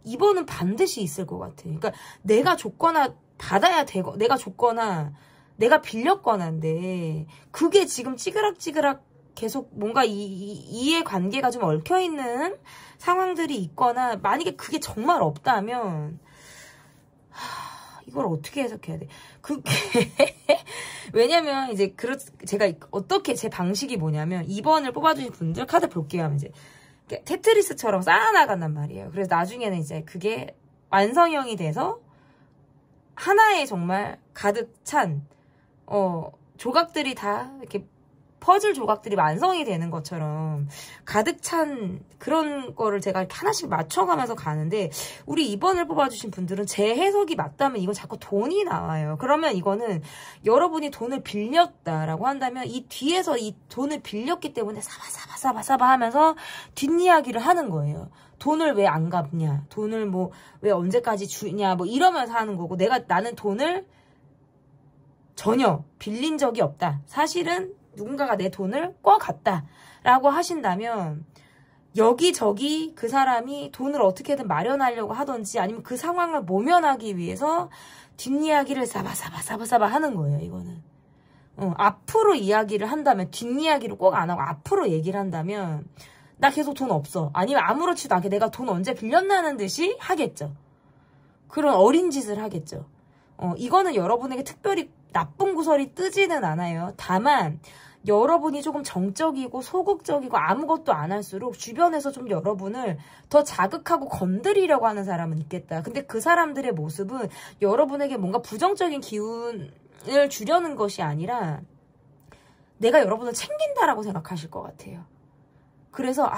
2번은 반드시 있을 것 같아요. 그러니까 내가 줬거나 받아야 되고 내가 줬거나 내가 빌렸거나인데 그게 지금 찌그락찌그락 계속 뭔가 이의 관계가 좀 얽혀있는 상황들이 있거나 만약에 그게 정말 없다면 이걸 어떻게 해석해야 돼? 그게 왜냐면 이제 제가 어떻게 제 방식이 뭐냐면 2번을 뽑아주신 분들 카드 볼게요 하면 이제 테트리스처럼 쌓아나간단 말이에요. 그래서 나중에는 이제 그게 완성형이 돼서 하나의 정말 가득 찬 조각들이 다 이렇게 퍼즐 조각들이 완성이 되는 것처럼 가득 찬 그런 거를 제가 하나씩 맞춰가면서 가는데 우리 2번을 뽑아주신 분들은 제 해석이 맞다면 이건 자꾸 돈이 나와요. 그러면 이거는 여러분이 돈을 빌렸다라고 한다면 이 뒤에서 이 돈을 빌렸기 때문에 사바 하면서 뒷이야기를 하는 거예요. 돈을 왜 안 갚냐, 돈을 뭐 왜 언제까지 주냐 뭐 이러면서 하는 거고 나는 돈을 전혀 빌린 적이 없다. 사실은 누군가가 내 돈을 꿔갔다 라고 하신다면 여기저기 그 사람이 돈을 어떻게든 마련하려고 하던지 아니면 그 상황을 모면하기 위해서 뒷이야기를 사바 하는 거예요. 이거는 앞으로 이야기를 한다면 뒷이야기를 꼭 안 하고 앞으로 얘기를 한다면 나 계속 돈 없어 아니면 아무렇지도 않게 내가 돈 언제 빌렸나는 듯이 하겠죠. 그런 어린 짓을 하겠죠. 이거는 여러분에게 특별히 나쁜 구설이 뜨지는 않아요. 다만 여러분이 조금 정적이고 소극적이고 아무것도 안 할수록 주변에서 좀 여러분을 더 자극하고 건드리려고 하는 사람은 있겠다. 근데 그 사람들의 모습은 여러분에게 뭔가 부정적인 기운을 주려는 것이 아니라 내가 여러분을 챙긴다라고 생각하실 것 같아요. 그래서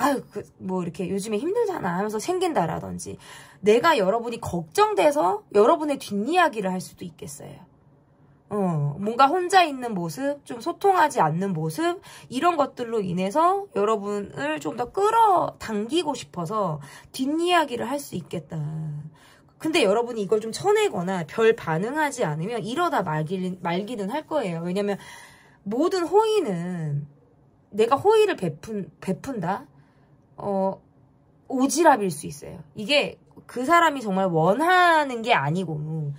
뭐 이렇게 요즘에 힘들잖아 하면서 챙긴다라든지 내가 여러분이 걱정돼서 여러분의 뒷이야기를 할 수도 있겠어요. 뭔가 혼자 있는 모습, 좀 소통하지 않는 모습 이런 것들로 인해서 여러분을 좀 더 끌어당기고 싶어서 뒷이야기를 할 수 있겠다. 근데 여러분이 이걸 좀 쳐내거나 별 반응하지 않으면 이러다 말기는 할 거예요. 왜냐면 모든 호의는 내가 호의를 베푼다? 오지랖일 수 있어요. 이게 그 사람이 정말 원하는 게 아니고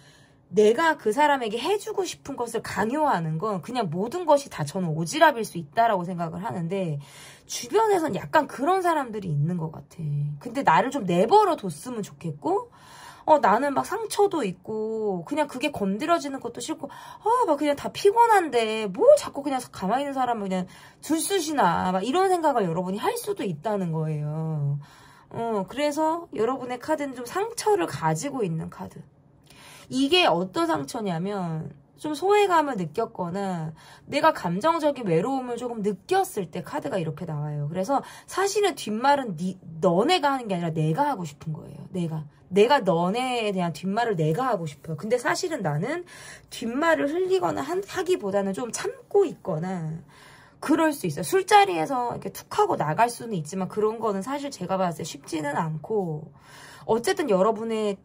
내가 그 사람에게 해주고 싶은 것을 강요하는 건 그냥 모든 것이 다 저는 오지랖일 수 있다라고 생각을 하는데 주변에선 약간 그런 사람들이 있는 것 같아. 근데 나를 좀 내버려 뒀으면 좋겠고 나는 막 상처도 있고 그냥 그게 건드려지는 것도 싫고 막 그냥 다 피곤한데 뭐 자꾸 그냥 가만히 있는 사람을 그냥 들쑤시나 막 이런 생각을 여러분이 할 수도 있다는 거예요. 그래서 여러분의 카드는 좀 상처를 가지고 있는 카드. 이게 어떤 상처냐면 좀 소외감을 느꼈거나 내가 감정적인 외로움을 조금 느꼈을 때 카드가 이렇게 나와요. 그래서 사실은 뒷말은 너네가 하는 게 아니라 내가 하고 싶은 거예요. 내가 너네에 대한 뒷말을 내가 하고 싶어요. 근데 사실은 나는 뒷말을 흘리거나 하기보다는 좀 참고 있거나 그럴 수 있어요. 술자리에서 이렇게 툭 하고 나갈 수는 있지만 그런 거는 사실 제가 봤을 때 쉽지는 않고 어쨌든 여러분을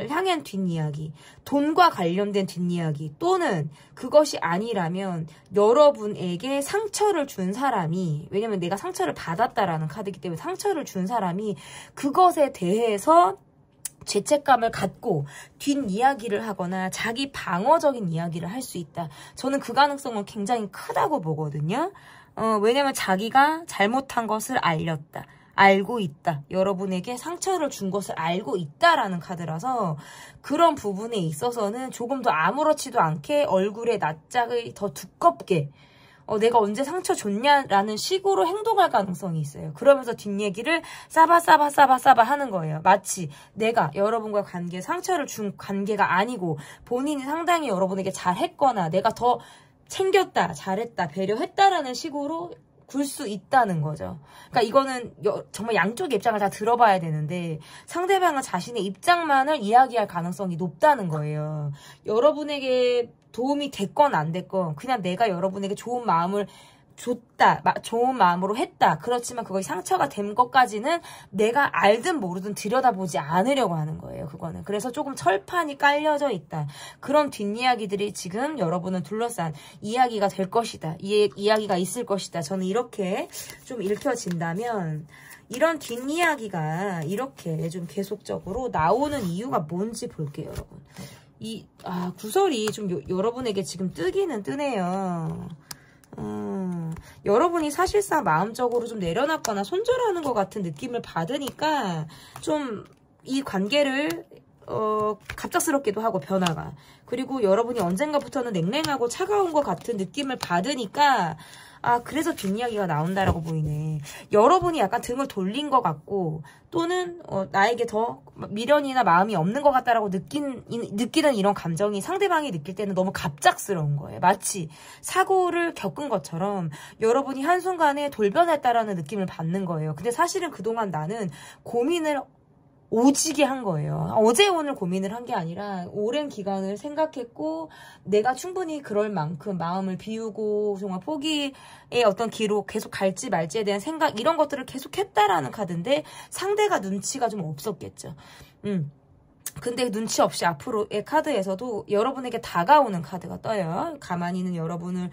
향한 뒷이야기, 돈과 관련된 뒷이야기 또는 그것이 아니라면 여러분에게 상처를 준 사람이, 왜냐면 내가 상처를 받았다라는 카드이기 때문에 상처를 준 사람이 그것에 대해서 죄책감을 갖고 뒷이야기를 하거나 자기 방어적인 이야기를 할 수 있다. 저는 그 가능성은 굉장히 크다고 보거든요. 왜냐면 자기가 잘못한 것을 알고 있다. 여러분에게 상처를 준 것을 알고 있다라는 카드라서 그런 부분에 있어서는 조금 더 아무렇지도 않게 얼굴에 낯짝을 더 두껍게 내가 언제 상처 줬냐라는 식으로 행동할 가능성이 있어요. 그러면서 뒷얘기를 싸바 하는 거예요. 마치 내가 여러분과 상처를 준 관계가 아니고 본인이 상당히 여러분에게 잘했거나 내가 더 챙겼다, 잘했다, 배려했다라는 식으로 굴 수 있다는 거죠. 그러니까 이거는 정말 양쪽의 입장을 다 들어봐야 되는데 상대방은 자신의 입장만을 이야기할 가능성이 높다는 거예요. 여러분에게 도움이 됐건 안 됐건 그냥 내가 여러분에게 좋은 마음을 줬다, 좋은 마음으로 했다. 그렇지만 그것이 상처가 된 것까지는 내가 알든 모르든 들여다보지 않으려고 하는 거예요. 그거는. 그래서 조금 철판이 깔려져 있다. 그런 뒷이야기들이 지금 여러분을 둘러싼 이야기가 될 것이다. 이야기가 있을 것이다. 저는 이렇게 좀 읽혀진다면 이런 뒷이야기가 이렇게 좀 계속적으로 나오는 이유가 뭔지 볼게요, 여러분. 구설이 좀 여러분에게 지금 뜨기는 뜨네요. 여러분이 사실상 마음적으로 좀 내려놨거나 손절하는 것 같은 느낌을 받으니까 좀 이 관계를 갑작스럽기도 하고 변화가 그리고 여러분이 언젠가부터는 냉랭하고 차가운 것 같은 느낌을 받으니까 그래서 뒷이야기가 나온다라고 보이네. 여러분이 약간 등을 돌린 것 같고 또는 나에게 더 미련이나 마음이 없는 것 같다라고 느끼는 이런 감정이 상대방이 느낄 때는 너무 갑작스러운 거예요. 마치 사고를 겪은 것처럼 여러분이 한순간에 돌변했다라는 느낌을 받는 거예요. 근데 사실은 그동안 나는 고민을 오지게 한 거예요. 어제 오늘 고민을 한 게 아니라 오랜 기간을 생각했고 내가 충분히 그럴 만큼 마음을 비우고 정말 포기의 어떤 기로 계속 갈지 말지에 대한 생각 이런 것들을 계속 했다라는 카드인데 상대가 눈치가 좀 없었겠죠. 근데 눈치 없이 앞으로의 카드에서도 여러분에게 다가오는 카드가 떠요. 가만히는 여러분을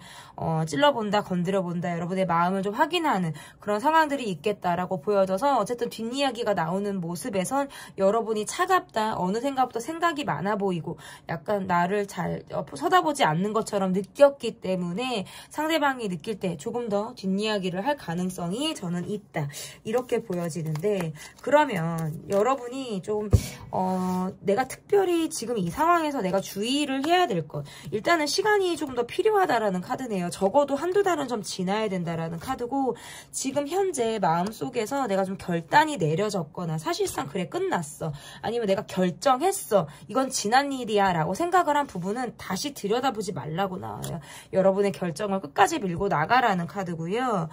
찔러본다, 건드려본다, 여러분의 마음을 좀 확인하는 그런 상황들이 있겠다라고 보여져서 어쨌든 뒷이야기가 나오는 모습에선 여러분이 차갑다, 어느샌가부터 생각이 많아 보이고 약간 나를 잘 쳐다보지 않는 것처럼 느꼈기 때문에 상대방이 느낄 때 조금 더 뒷이야기를 할 가능성이 저는 있다. 이렇게 보여지는데 그러면 여러분이 좀 내가 특별히 지금 이 상황에서 내가 주의를 해야 될 것. 일단은 시간이 조금 더 필요하다라는 카드네요. 적어도 한두 달은 좀 지나야 된다라는 카드고 지금 현재 마음속에서 내가 좀 결단이 내려졌거나 사실상 그래 끝났어. 아니면 내가 결정했어. 이건 지난 일이야 라고 생각을 한 부분은 다시 들여다보지 말라고 나와요. 여러분의 결정을 끝까지 밀고 나가라는 카드고요.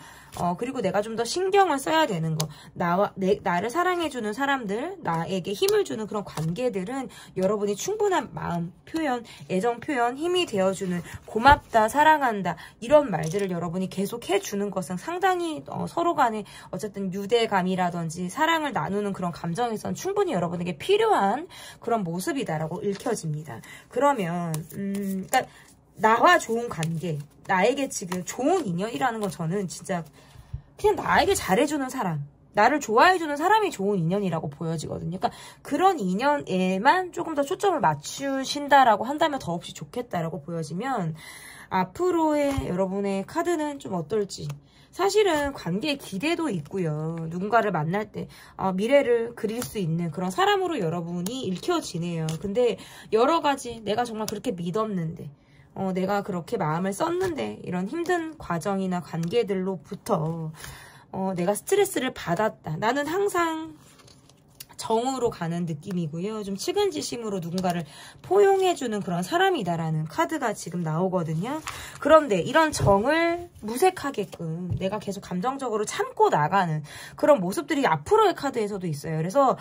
그리고 내가 좀 더 신경을 써야 되는 거. 나를 사랑해주는 사람들, 나에게 힘을 주는 그런 관계들은 여러분이 충분한 마음 표현, 애정 표현, 힘이 되어주는 고맙다, 사랑한다 이런 말들을 여러분이 계속 해주는 것은 상당히 서로 간에 어쨌든 유대감이라든지 사랑을 나누는 그런 감정에선 충분히 여러분에게 필요한 그런 모습이다라고 읽혀집니다. 그러면 그러니까 나와 좋은 관계, 나에게 지금 좋은 인연이라는 건 저는 진짜 그냥 나에게 잘해주는 사람, 나를 좋아해주는 사람이 좋은 인연이라고 보여지거든요. 그러니까 그런 인연에만 조금 더 초점을 맞추신다라고 한다면 더없이 좋겠다라고 보여지면 앞으로의 여러분의 카드는 좀 어떨지. 사실은 관계에 기대도 있고요. 누군가를 만날 때 미래를 그릴 수 있는 그런 사람으로 여러분이 읽혀지네요. 근데 여러 가지 내가 정말 그렇게 믿었는데 내가 그렇게 마음을 썼는데 이런 힘든 과정이나 관계들로부터 내가 스트레스를 받았다. 나는 항상 정으로 가는 느낌이고요. 좀 측은지심으로 누군가를 포용해주는 그런 사람이다라는 카드가 지금 나오거든요. 그런데 이런 정을 무색하게끔 내가 계속 감정적으로 참고 나가는 그런 모습들이 앞으로의 카드에서도 있어요. 그래서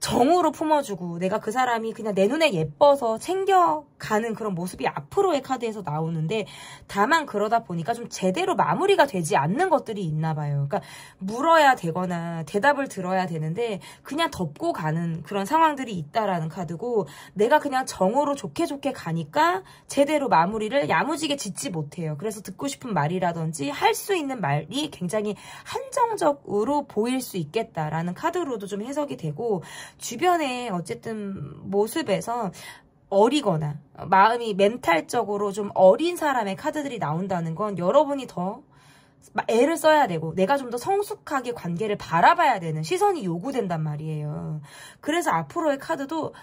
정으로 품어주고 내가 그 사람이 그냥 내 눈에 예뻐서 챙겨 가는 그런 모습이 앞으로의 카드에서 나오는데, 다만 그러다 보니까 좀 제대로 마무리가 되지 않는 것들이 있나 봐요. 그러니까 물어야 되거나 대답을 들어야 되는데 그냥 덮고 가는 그런 상황들이 있다라는 카드고, 내가 그냥 정으로 좋게 좋게 가니까 제대로 마무리를 야무지게 짓지 못해요. 그래서 듣고 싶은 말이라든지 할 수 있는 말이 굉장히 한정적으로 보일 수 있겠다라는 카드로도 좀 해석이 되고, 주변에 어쨌든 모습에서 어리거나 마음이 멘탈적으로 좀 어린 사람의 카드들이 나온다는 건 여러분이 더 애를 써야 되고 내가 좀 더 성숙하게 관계를 바라봐야 되는 시선이 요구된단 말이에요. 그래서 앞으로의 카드도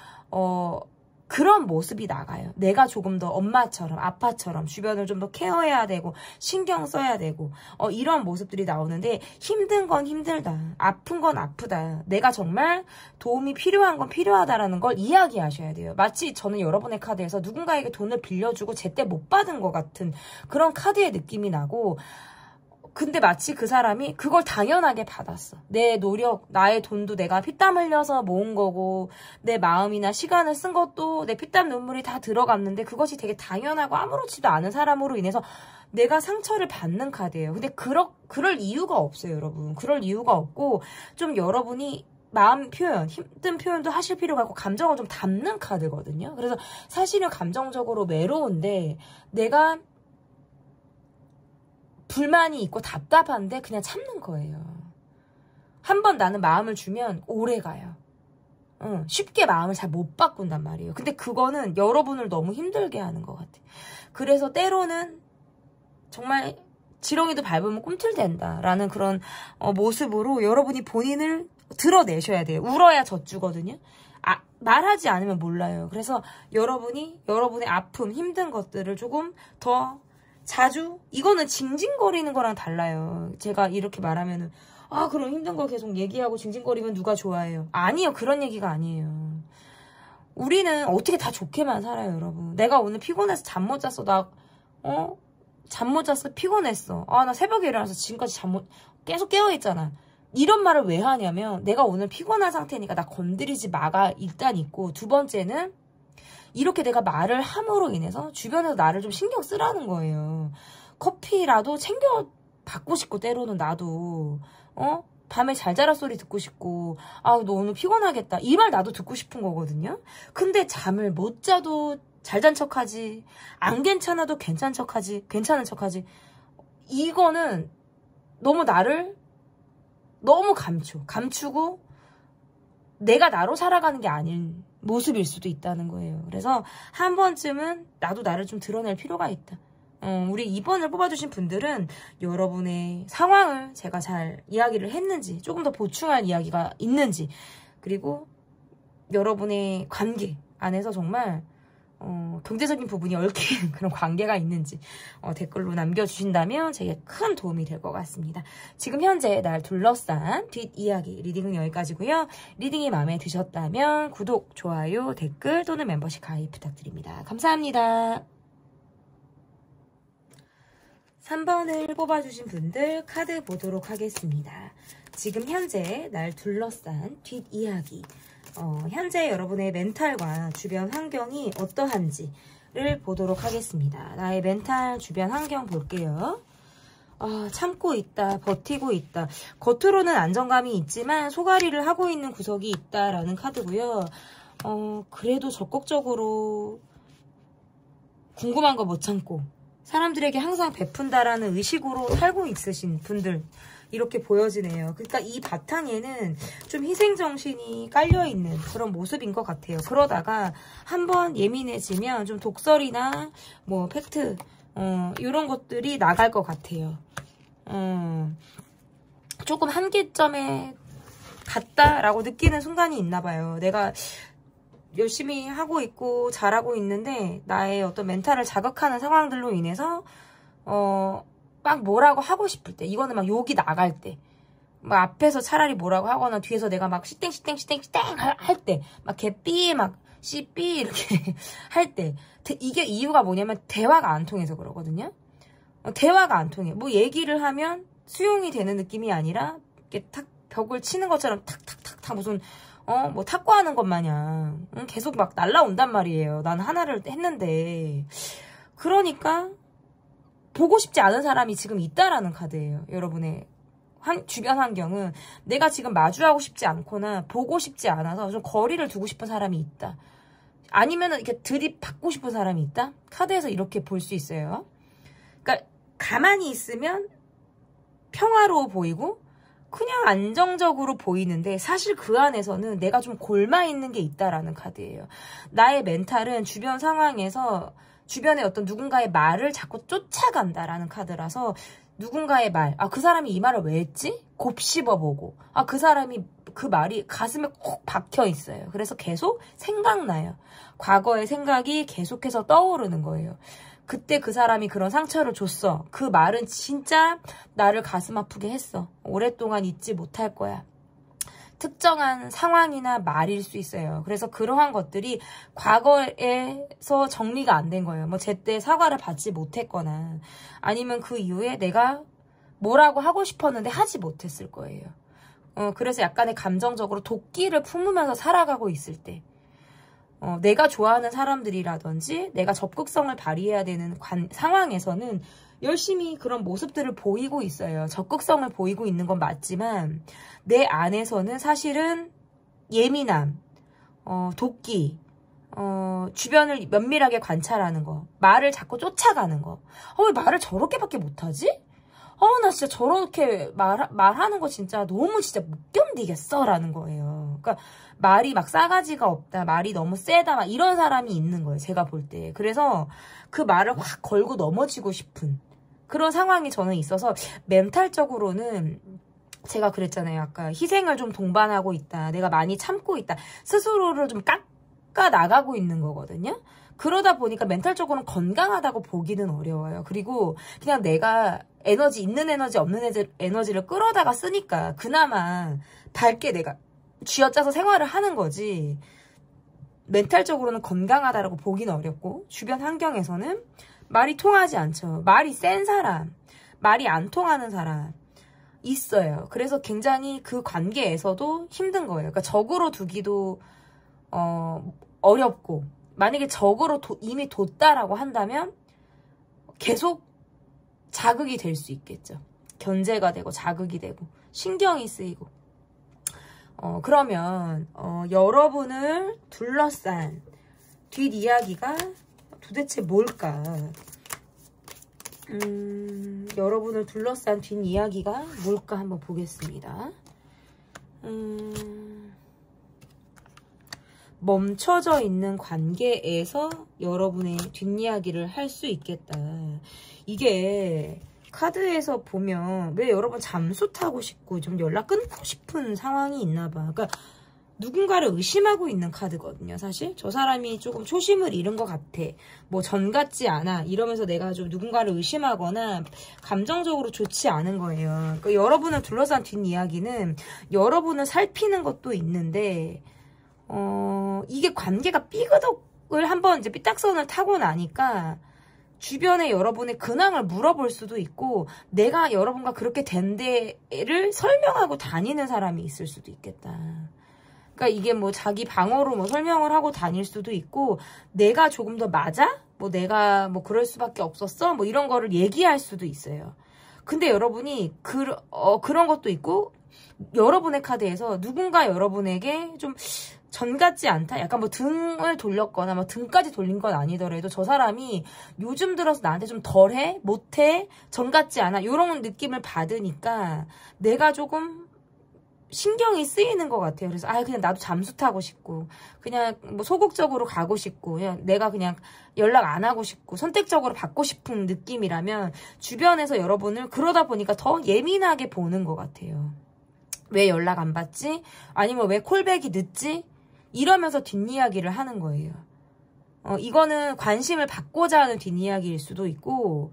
그런 모습이 나가요. 내가 조금 더 엄마처럼 아빠처럼 주변을 좀 더 케어해야 되고 신경 써야 되고 이런 모습들이 나오는데, 힘든 건 힘들다, 아픈 건 아프다, 내가 정말 도움이 필요한 건 필요하다라는 걸 이야기하셔야 돼요. 마치 저는 여러분의 카드에서 누군가에게 돈을 빌려주고 제때 못 받은 것 같은 그런 카드의 느낌이 나고, 근데 마치 그 사람이 그걸 당연하게 받았어. 내 노력, 나의 돈도 내가 피땀 흘려서 모은 거고, 내 마음이나 시간을 쓴 것도 내 피땀 눈물이 다 들어갔는데 그것이 되게 당연하고 아무렇지도 않은 사람으로 인해서 내가 상처를 받는 카드예요. 근데 그럴 이유가 없어요, 여러분. 그럴 이유가 없고, 좀 여러분이 마음 표현, 힘든 표현도 하실 필요가 있고 감정을 좀 담는 카드거든요. 그래서 사실은 감정적으로 외로운데 내가 불만이 있고 답답한데 그냥 참는 거예요. 한번 나는 마음을 주면 오래 가요. 쉽게 마음을 잘 못 바꾼단 말이에요. 근데 그거는 여러분을 너무 힘들게 하는 것 같아요. 그래서 때로는 정말 지렁이도 밟으면 꿈틀댄다라는 그런 모습으로 여러분이 본인을 드러내셔야 돼요. 울어야 젖주거든요. 말하지 않으면 몰라요. 그래서 여러분이 여러분의 아픔, 힘든 것들을 조금 더 자주, 이거는 징징거리는 거랑 달라요. 제가 이렇게 말하면은 그럼 힘든 거 계속 얘기하고 징징거리면 누가 좋아해요? 아니요, 그런 얘기가 아니에요. 우리는 어떻게 다 좋게만 살아요, 여러분. 내가 오늘 피곤해서 잠 못 잤어. 잠 못 잤어, 피곤했어. 나 새벽에 일어나서 지금까지 계속 깨어있잖아. 이런 말을 왜 하냐면, 내가 오늘 피곤한 상태니까 나 건드리지 마가 일단 있고, 두 번째는 이렇게 내가 말을 함으로 인해서 주변에서 나를 좀 신경 쓰라는 거예요. 커피라도 챙겨 받고 싶고, 때로는 나도 밤에 잘 자라 소리 듣고 싶고, 너 오늘 피곤하겠다, 이 말 나도 듣고 싶은 거거든요. 근데 잠을 못 자도 잘 잔 척하지, 안 괜찮아도 괜찮은 척하지. 이거는 너무 나를 너무 감추고 내가 나로 살아가는 게 아닌 모습일 수도 있다는 거예요. 그래서 한 번쯤은 나도 나를 좀 드러낼 필요가 있다. 우리 2번을 뽑아주신 분들은 여러분의 상황을 제가 잘 이야기를 했는지, 조금 더 보충할 이야기가 있는지, 그리고 여러분의 관계 안에서 정말 경제적인 부분이 얽힌 그런 관계가 있는지 댓글로 남겨주신다면 제게 큰 도움이 될 것 같습니다. 지금 현재 날 둘러싼 뒷이야기 리딩은 여기까지고요. 리딩이 마음에 드셨다면 구독, 좋아요, 댓글 또는 멤버십 가입 부탁드립니다. 감사합니다. 3번을 뽑아주신 분들 카드 보도록 하겠습니다. 지금 현재 날 둘러싼 뒷이야기, 현재 여러분의 멘탈과 주변 환경이 어떠한지를 보도록 하겠습니다. 나의 멘탈, 주변 환경 볼게요. 참고 있다, 버티고 있다. 겉으로는 안정감이 있지만 소가리를 하고 있는 구석이 있다라는 카드고요. 그래도 적극적으로 궁금한 거 못 참고 사람들에게 항상 베푼다라는 의식으로 살고 있으신 분들, 이렇게 보여지네요. 그러니까 이 바탕에는 좀 희생정신이 깔려있는 그런 모습인 것 같아요. 그러다가 한번 예민해지면 좀 독설이나 뭐 팩트 이런 것들이 나갈 것 같아요. 조금 한계점에 갔다라고 느끼는 순간이 있나 봐요. 내가 열심히 하고 있고 잘하고 있는데 나의 어떤 멘탈을 자극하는 상황들로 인해서 막 뭐라고 하고 싶을 때, 이거는 막 욕이 나갈 때, 막 앞에서 차라리 뭐라고 하거나 뒤에서 내가 막 시땡 할 때, 막 개삐 막 씨삐 이렇게 할 때, 이게 이유가 뭐냐면 대화가 안 통해서 그러거든요. 대화가 안 통해. 뭐 얘기를 하면 수용이 되는 느낌이 아니라 이렇게 탁 벽을 치는 것처럼 탁탁탁탁 무슨 뭐 탁구하는 것 마냥 계속 막 날라온단 말이에요. 난 하나를 했는데. 그러니까 보고 싶지 않은 사람이 지금 있다라는 카드예요. 여러분의 주변 환경은 내가 지금 마주하고 싶지 않거나 보고 싶지 않아서 좀 거리를 두고 싶은 사람이 있다. 아니면은 이렇게 들이받고 싶은 사람이 있다? 카드에서 이렇게 볼 수 있어요. 그러니까 가만히 있으면 평화로워 보이고 그냥 안정적으로 보이는데 사실 그 안에서는 내가 좀 골마 있는 게 있다라는 카드예요. 나의 멘탈은 주변 상황에서 주변에 어떤 누군가의 말을 자꾸 쫓아간다라는 카드라서 누군가의 말, 그 사람이 이 말을 왜 했지? 곱씹어보고, 그 사람이 그 말이 가슴에 콕 박혀 있어요. 그래서 계속 생각나요. 과거의 생각이 계속해서 떠오르는 거예요. 그때 그 사람이 그런 상처를 줬어. 그 말은 진짜 나를 가슴 아프게 했어. 오랫동안 잊지 못할 거야. 특정한 상황이나 말일 수 있어요. 그래서 그러한 것들이 과거에서 정리가 안 된 거예요. 뭐 제때 사과를 받지 못했거나 아니면 그 이후에 내가 뭐라고 하고 싶었는데 하지 못했을 거예요. 그래서 약간의 감정적으로 도끼를 품으면서 살아가고 있을 때 내가 좋아하는 사람들이라든지 내가 적극성을 발휘해야 되는 상황에서는 열심히 그런 모습들을 보이고 있어요. 적극성을 보이고 있는 건 맞지만 내 안에서는 사실은 예민함, 도끼, 주변을 면밀하게 관찰하는 거, 말을 자꾸 쫓아가는 거. 왜 말을 저렇게밖에 못하지? 나 진짜 저렇게 말하는 거 진짜 너무 진짜 못 견디겠어 라는 거예요. 그러니까 말이 막 싸가지가 없다, 말이 너무 세다, 막 이런 사람이 있는 거예요. 제가 볼 때. 그래서 그 말을 확 걸고 넘어지고 싶은 그런 상황이 저는 있어서 멘탈적으로는 제가 그랬잖아요. 아까 희생을 좀 동반하고 있다. 내가 많이 참고 있다. 스스로를 좀 깎아 나가고 있는 거거든요. 그러다 보니까 멘탈적으로는 건강하다고 보기는 어려워요. 그리고 그냥 내가 에너지, 있는 에너지, 없는 에너지를 끌어다가 쓰니까 그나마 밝게 내가 쥐어짜서 생활을 하는 거지. 멘탈적으로는 건강하다라고 보기는 어렵고 주변 환경에서는 말이 통하지 않죠. 말이 센 사람, 말이 안 통하는 사람 있어요. 그래서 굉장히 그 관계에서도 힘든 거예요. 그러니까 적으로 두기도 어렵고 만약에 적으로 이미 뒀다라고 한다면 계속 자극이 될 수 있겠죠. 견제가 되고 자극이 되고 신경이 쓰이고 그러면 여러분을 둘러싼 뒷이야기가 도대체 뭘까? 여러분을 둘러싼 뒷이야기가 뭘까 한번 보겠습니다. 멈춰져 있는 관계에서 여러분의 뒷이야기를 할 수 있겠다. 이게 카드에서 보면 왜 여러분 잠수 타고 싶고 좀 연락 끊고 싶은 상황이 있나 봐. 그러니까 누군가를 의심하고 있는 카드거든요. 사실 저 사람이 조금 초심을 잃은 것 같아. 뭐 전 같지 않아. 이러면서 내가 좀 누군가를 의심하거나 감정적으로 좋지 않은 거예요. 그러니까 여러분을 둘러싼 뒷이야기는 여러분을 살피는 것도 있는데 이게 관계가 삐그덕을 한번 이제 삐딱선을 타고 나니까 주변에 여러분의 근황을 물어볼 수도 있고 내가 여러분과 그렇게 된 데를 설명하고 다니는 사람이 있을 수도 있겠다. 그러니까 이게 뭐 자기 방어로 뭐 설명을 하고 다닐 수도 있고 내가 조금 더 맞아? 뭐 내가 뭐 그럴 수밖에 없었어? 뭐 이런 거를 얘기할 수도 있어요. 근데 여러분이 그런 것도 있고 여러분의 카드에서 누군가 여러분에게 좀 전 같지 않다? 약간 뭐 등을 돌렸거나 뭐 등까지 돌린 건 아니더라도 저 사람이 요즘 들어서 나한테 좀 덜해? 못해? 전 같지 않아? 이런 느낌을 받으니까 내가 조금 신경이 쓰이는 것 같아요. 그래서 그냥 나도 잠수 타고 싶고 그냥 뭐 소극적으로 가고 싶고 그냥 내가 그냥 연락 안 하고 싶고 선택적으로 받고 싶은 느낌이라면 주변에서 여러분을 그러다 보니까 더 예민하게 보는 것 같아요. 왜 연락 안 받지? 아니면 왜 콜백이 늦지? 이러면서 뒷이야기를 하는 거예요. 이거는 관심을 받고자 하는 뒷이야기일 수도 있고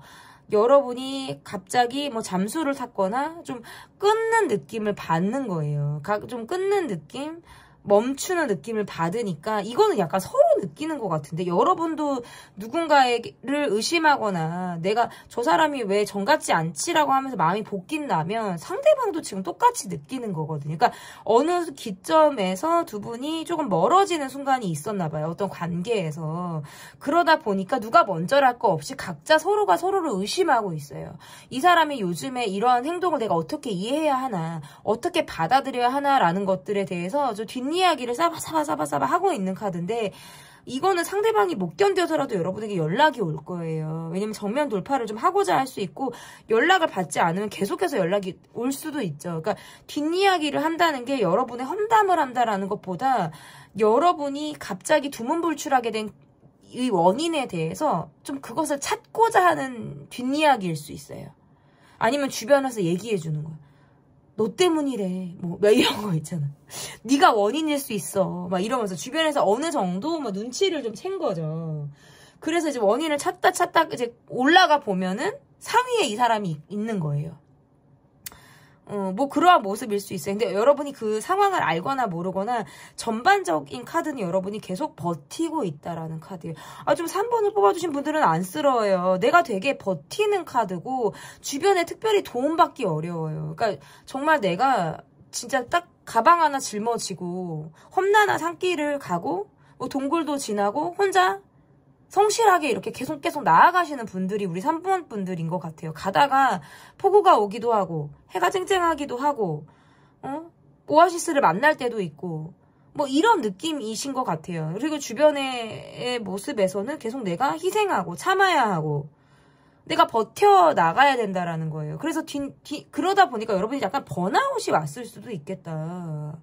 여러분이 갑자기 뭐 잠수를 탔거나 좀 끊는 느낌을 받는 거예요. 좀 끊는 느낌? 멈추는 느낌을 받으니까 이거는 약간 서로 느끼는 것 같은데 여러분도 누군가를 의심하거나 내가 저 사람이 왜 정 같지 않지라고 하면서 마음이 볶인다면 상대방도 지금 똑같이 느끼는 거거든요. 그러니까 어느 기점에서 두 분이 조금 멀어지는 순간이 있었나 봐요. 어떤 관계에서. 그러다 보니까 누가 먼저랄 거 없이 각자 서로가 서로를 의심하고 있어요. 이 사람이 요즘에 이러한 행동을 내가 어떻게 이해해야 하나, 어떻게 받아들여야 하나라는 것들에 대해서 좀 뒷이야기를 싸바싸바 하고 있는 카드인데 이거는 상대방이 못 견뎌서라도 여러분에게 연락이 올 거예요. 왜냐면 정면 돌파를 좀 하고자 할 수 있고 연락을 받지 않으면 계속해서 연락이 올 수도 있죠. 그러니까 뒷이야기를 한다는 게 여러분의 험담을 한다라는 것보다 여러분이 갑자기 두문불출하게 된 이 원인에 대해서 좀 그것을 찾고자 하는 뒷이야기일 수 있어요. 아니면 주변에서 얘기해 주는 거야. 너 때문이래. 뭐 이런 거 있잖아. 네가 원인일 수 있어. 막 이러면서 주변에서 어느 정도 막 눈치를 좀 챈 거죠. 그래서 이제 원인을 찾다 이제 올라가 보면은 상위에 이 사람이 있는 거예요. 뭐 그러한 모습일 수 있어요. 근데 여러분이 그 상황을 알거나 모르거나 전반적인 카드는 여러분이 계속 버티고 있다라는 카드예요. 좀 3번을 뽑아주신 분들은 안쓰러워요. 내가 되게 버티는 카드고 주변에 특별히 도움받기 어려워요. 그러니까 정말 내가 진짜 딱 가방 하나 짊어지고 험난한 산길을 가고 뭐 동굴도 지나고 혼자 성실하게 이렇게 계속 나아가시는 분들이 우리 3번 분들인 것 같아요. 가다가 폭우가 오기도 하고 해가 쨍쨍하기도 하고 오아시스를 만날 때도 있고 뭐 이런 느낌이신 것 같아요. 그리고 주변의 모습에서는 계속 내가 희생하고 참아야 하고 내가 버텨나가야 된다라는 거예요. 그래서 그러다 보니까 여러분이 약간 번아웃이 왔을 수도 있겠다.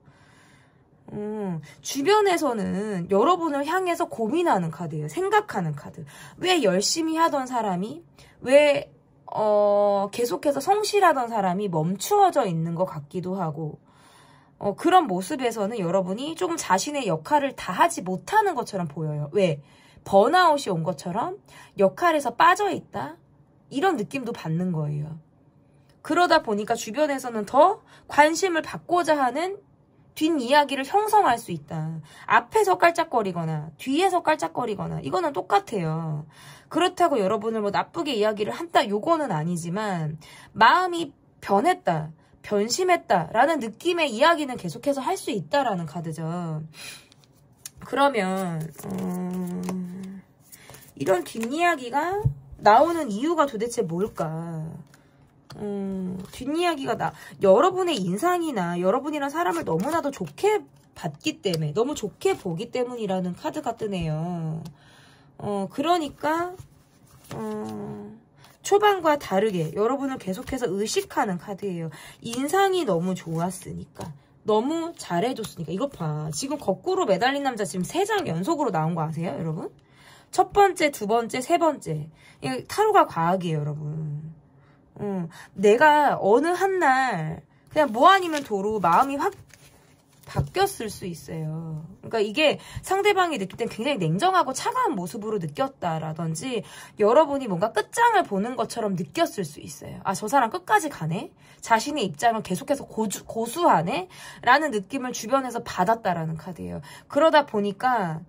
주변에서는 여러분을 향해서 고민하는 카드예요. 생각하는 카드. 왜 열심히 하던 사람이 왜 계속해서 성실하던 사람이 멈추어져 있는 것 같기도 하고 그런 모습에서는 여러분이 조금 자신의 역할을 다 하지 못하는 것처럼 보여요. 왜? 번아웃이 온 것처럼 역할에서 빠져있다? 이런 느낌도 받는 거예요. 그러다 보니까 주변에서는 더 관심을 받고자 하는 뒷이야기를 형성할 수 있다. 앞에서 깔짝거리거나 뒤에서 깔짝거리거나 이거는 똑같아요. 그렇다고 여러분을 뭐 나쁘게 이야기를 한다 요거는 아니지만 마음이 변했다, 변심했다 라는 느낌의 이야기는 계속해서 할 수 있다라는 카드죠. 그러면 이런 뒷이야기가 나오는 이유가 도대체 뭘까? 뒷이야기가 여러분의 인상이나 여러분이란 사람을 너무나도 좋게 봤기 때문에 너무 좋게 보기 때문이라는 카드가 뜨네요. 그러니까 초반과 다르게 여러분을 계속해서 의식하는 카드예요. 인상이 너무 좋았으니까 너무 잘해줬으니까. 이것 봐. 지금 거꾸로 매달린 남자 지금 3장 연속으로 나온 거 아세요 여러분? 첫 번째, 두 번째, 세 번째. 타로가 과학이에요 여러분. 내가 어느 한날 그냥 뭐 아니면 도로 마음이 확 바뀌었을 수 있어요. 그러니까 이게 상대방이 느낄 땐 굉장히 냉정하고 차가운 모습으로 느꼈다라든지 여러분이 뭔가 끝장을 보는 것처럼 느꼈을 수 있어요. 저 사람 끝까지 가네? 자신의 입장을 계속해서 고수하네? 라는 느낌을 주변에서 받았다라는 카드예요. 그러다 보니까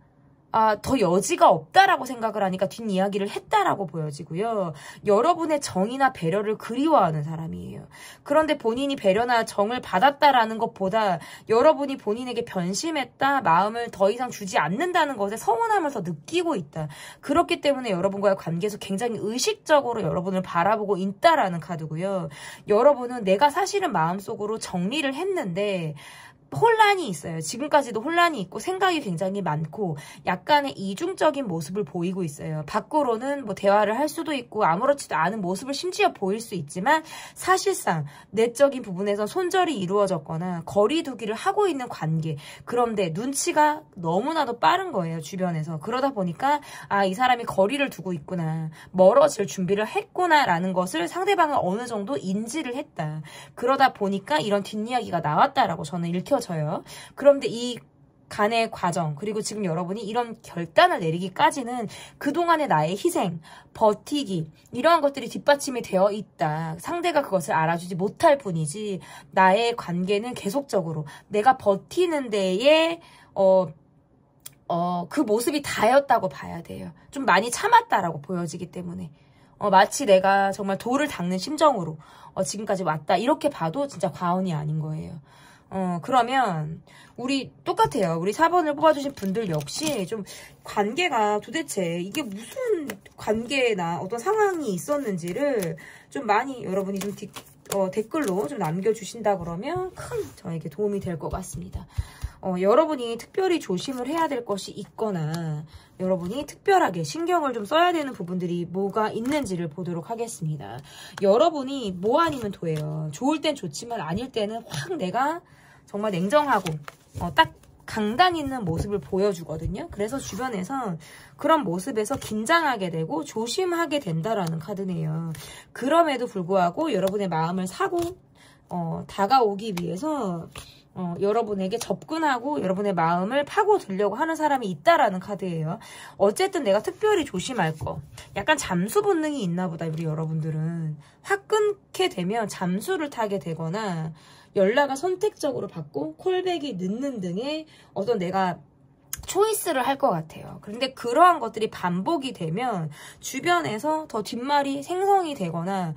더 여지가 없다라고 생각을 하니까 뒷이야기를 했다라고 보여지고요. 여러분의 정이나 배려를 그리워하는 사람이에요. 그런데 본인이 배려나 정을 받았다라는 것보다 여러분이 본인에게 변심했다, 마음을 더 이상 주지 않는다는 것에 서운함을 더 느끼고 있다. 그렇기 때문에 여러분과의 관계에서 굉장히 의식적으로 여러분을 바라보고 있다라는 카드고요. 여러분은 내가 사실은 마음속으로 정리를 했는데 혼란이 있어요. 지금까지도 혼란이 있고 생각이 굉장히 많고 약간의 이중적인 모습을 보이고 있어요. 밖으로는 뭐 대화를 할 수도 있고 아무렇지도 않은 모습을 심지어 보일 수 있지만 사실상 내적인 부분에서 손절이 이루어졌거나 거리 두기를 하고 있는 관계. 그런데 눈치가 너무나도 빠른 거예요. 주변에서. 그러다 보니까 이 사람이 거리를 두고 있구나. 멀어질 준비를 했구나라는 것을 상대방은 어느 정도 인지를 했다. 그러다 보니까 이런 뒷이야기가 나왔다라고 저는 읽혀져요. 그런데 이 간의 과정, 그리고 지금 여러분이 이런 결단을 내리기까지는 그동안의 나의 희생, 버티기, 이러한 것들이 뒷받침이 되어 있다. 상대가 그것을 알아주지 못할 뿐이지 나의 관계는 계속적으로 내가 버티는 데에 그 모습이 다였다고 봐야 돼요. 좀 많이 참았다라고 보여지기 때문에 마치 내가 정말 돌을 닦는 심정으로 지금까지 왔다, 이렇게 봐도 진짜 과언이 아닌 거예요. 그러면 우리 똑같아요. 우리 4번을 뽑아주신 분들 역시 좀 관계가 도대체 이게 무슨 관계나 어떤 상황이 있었는지를 좀 많이 여러분이 좀 댓글로 좀 남겨주신다 그러면 큰 저에게 도움이 될 것 같습니다. 여러분이 특별히 조심을 해야 될 것이 있거나 여러분이 특별하게 신경을 좀 써야 되는 부분들이 뭐가 있는지를 보도록 하겠습니다. 여러분이 뭐 아니면 도예요. 좋을 땐 좋지만 아닐 때는 확 내가 정말 냉정하고 딱 강단 있는 모습을 보여주거든요. 그래서 주변에서 그런 모습에서 긴장하게 되고 조심하게 된다라는 카드네요. 그럼에도 불구하고 여러분의 마음을 사고 다가오기 위해서 여러분에게 접근하고 여러분의 마음을 파고들려고 하는 사람이 있다라는 카드예요. 어쨌든 내가 특별히 조심할 거. 약간 잠수 본능이 있나 보다, 우리 여러분들은. 확 끊게 되면 잠수를 타게 되거나 연락을 선택적으로 받고 콜백이 늦는 등의 어떤 내가 초이스를 할 것 같아요. 그런데 그러한 것들이 반복이 되면 주변에서 더 뒷말이 생성이 되거나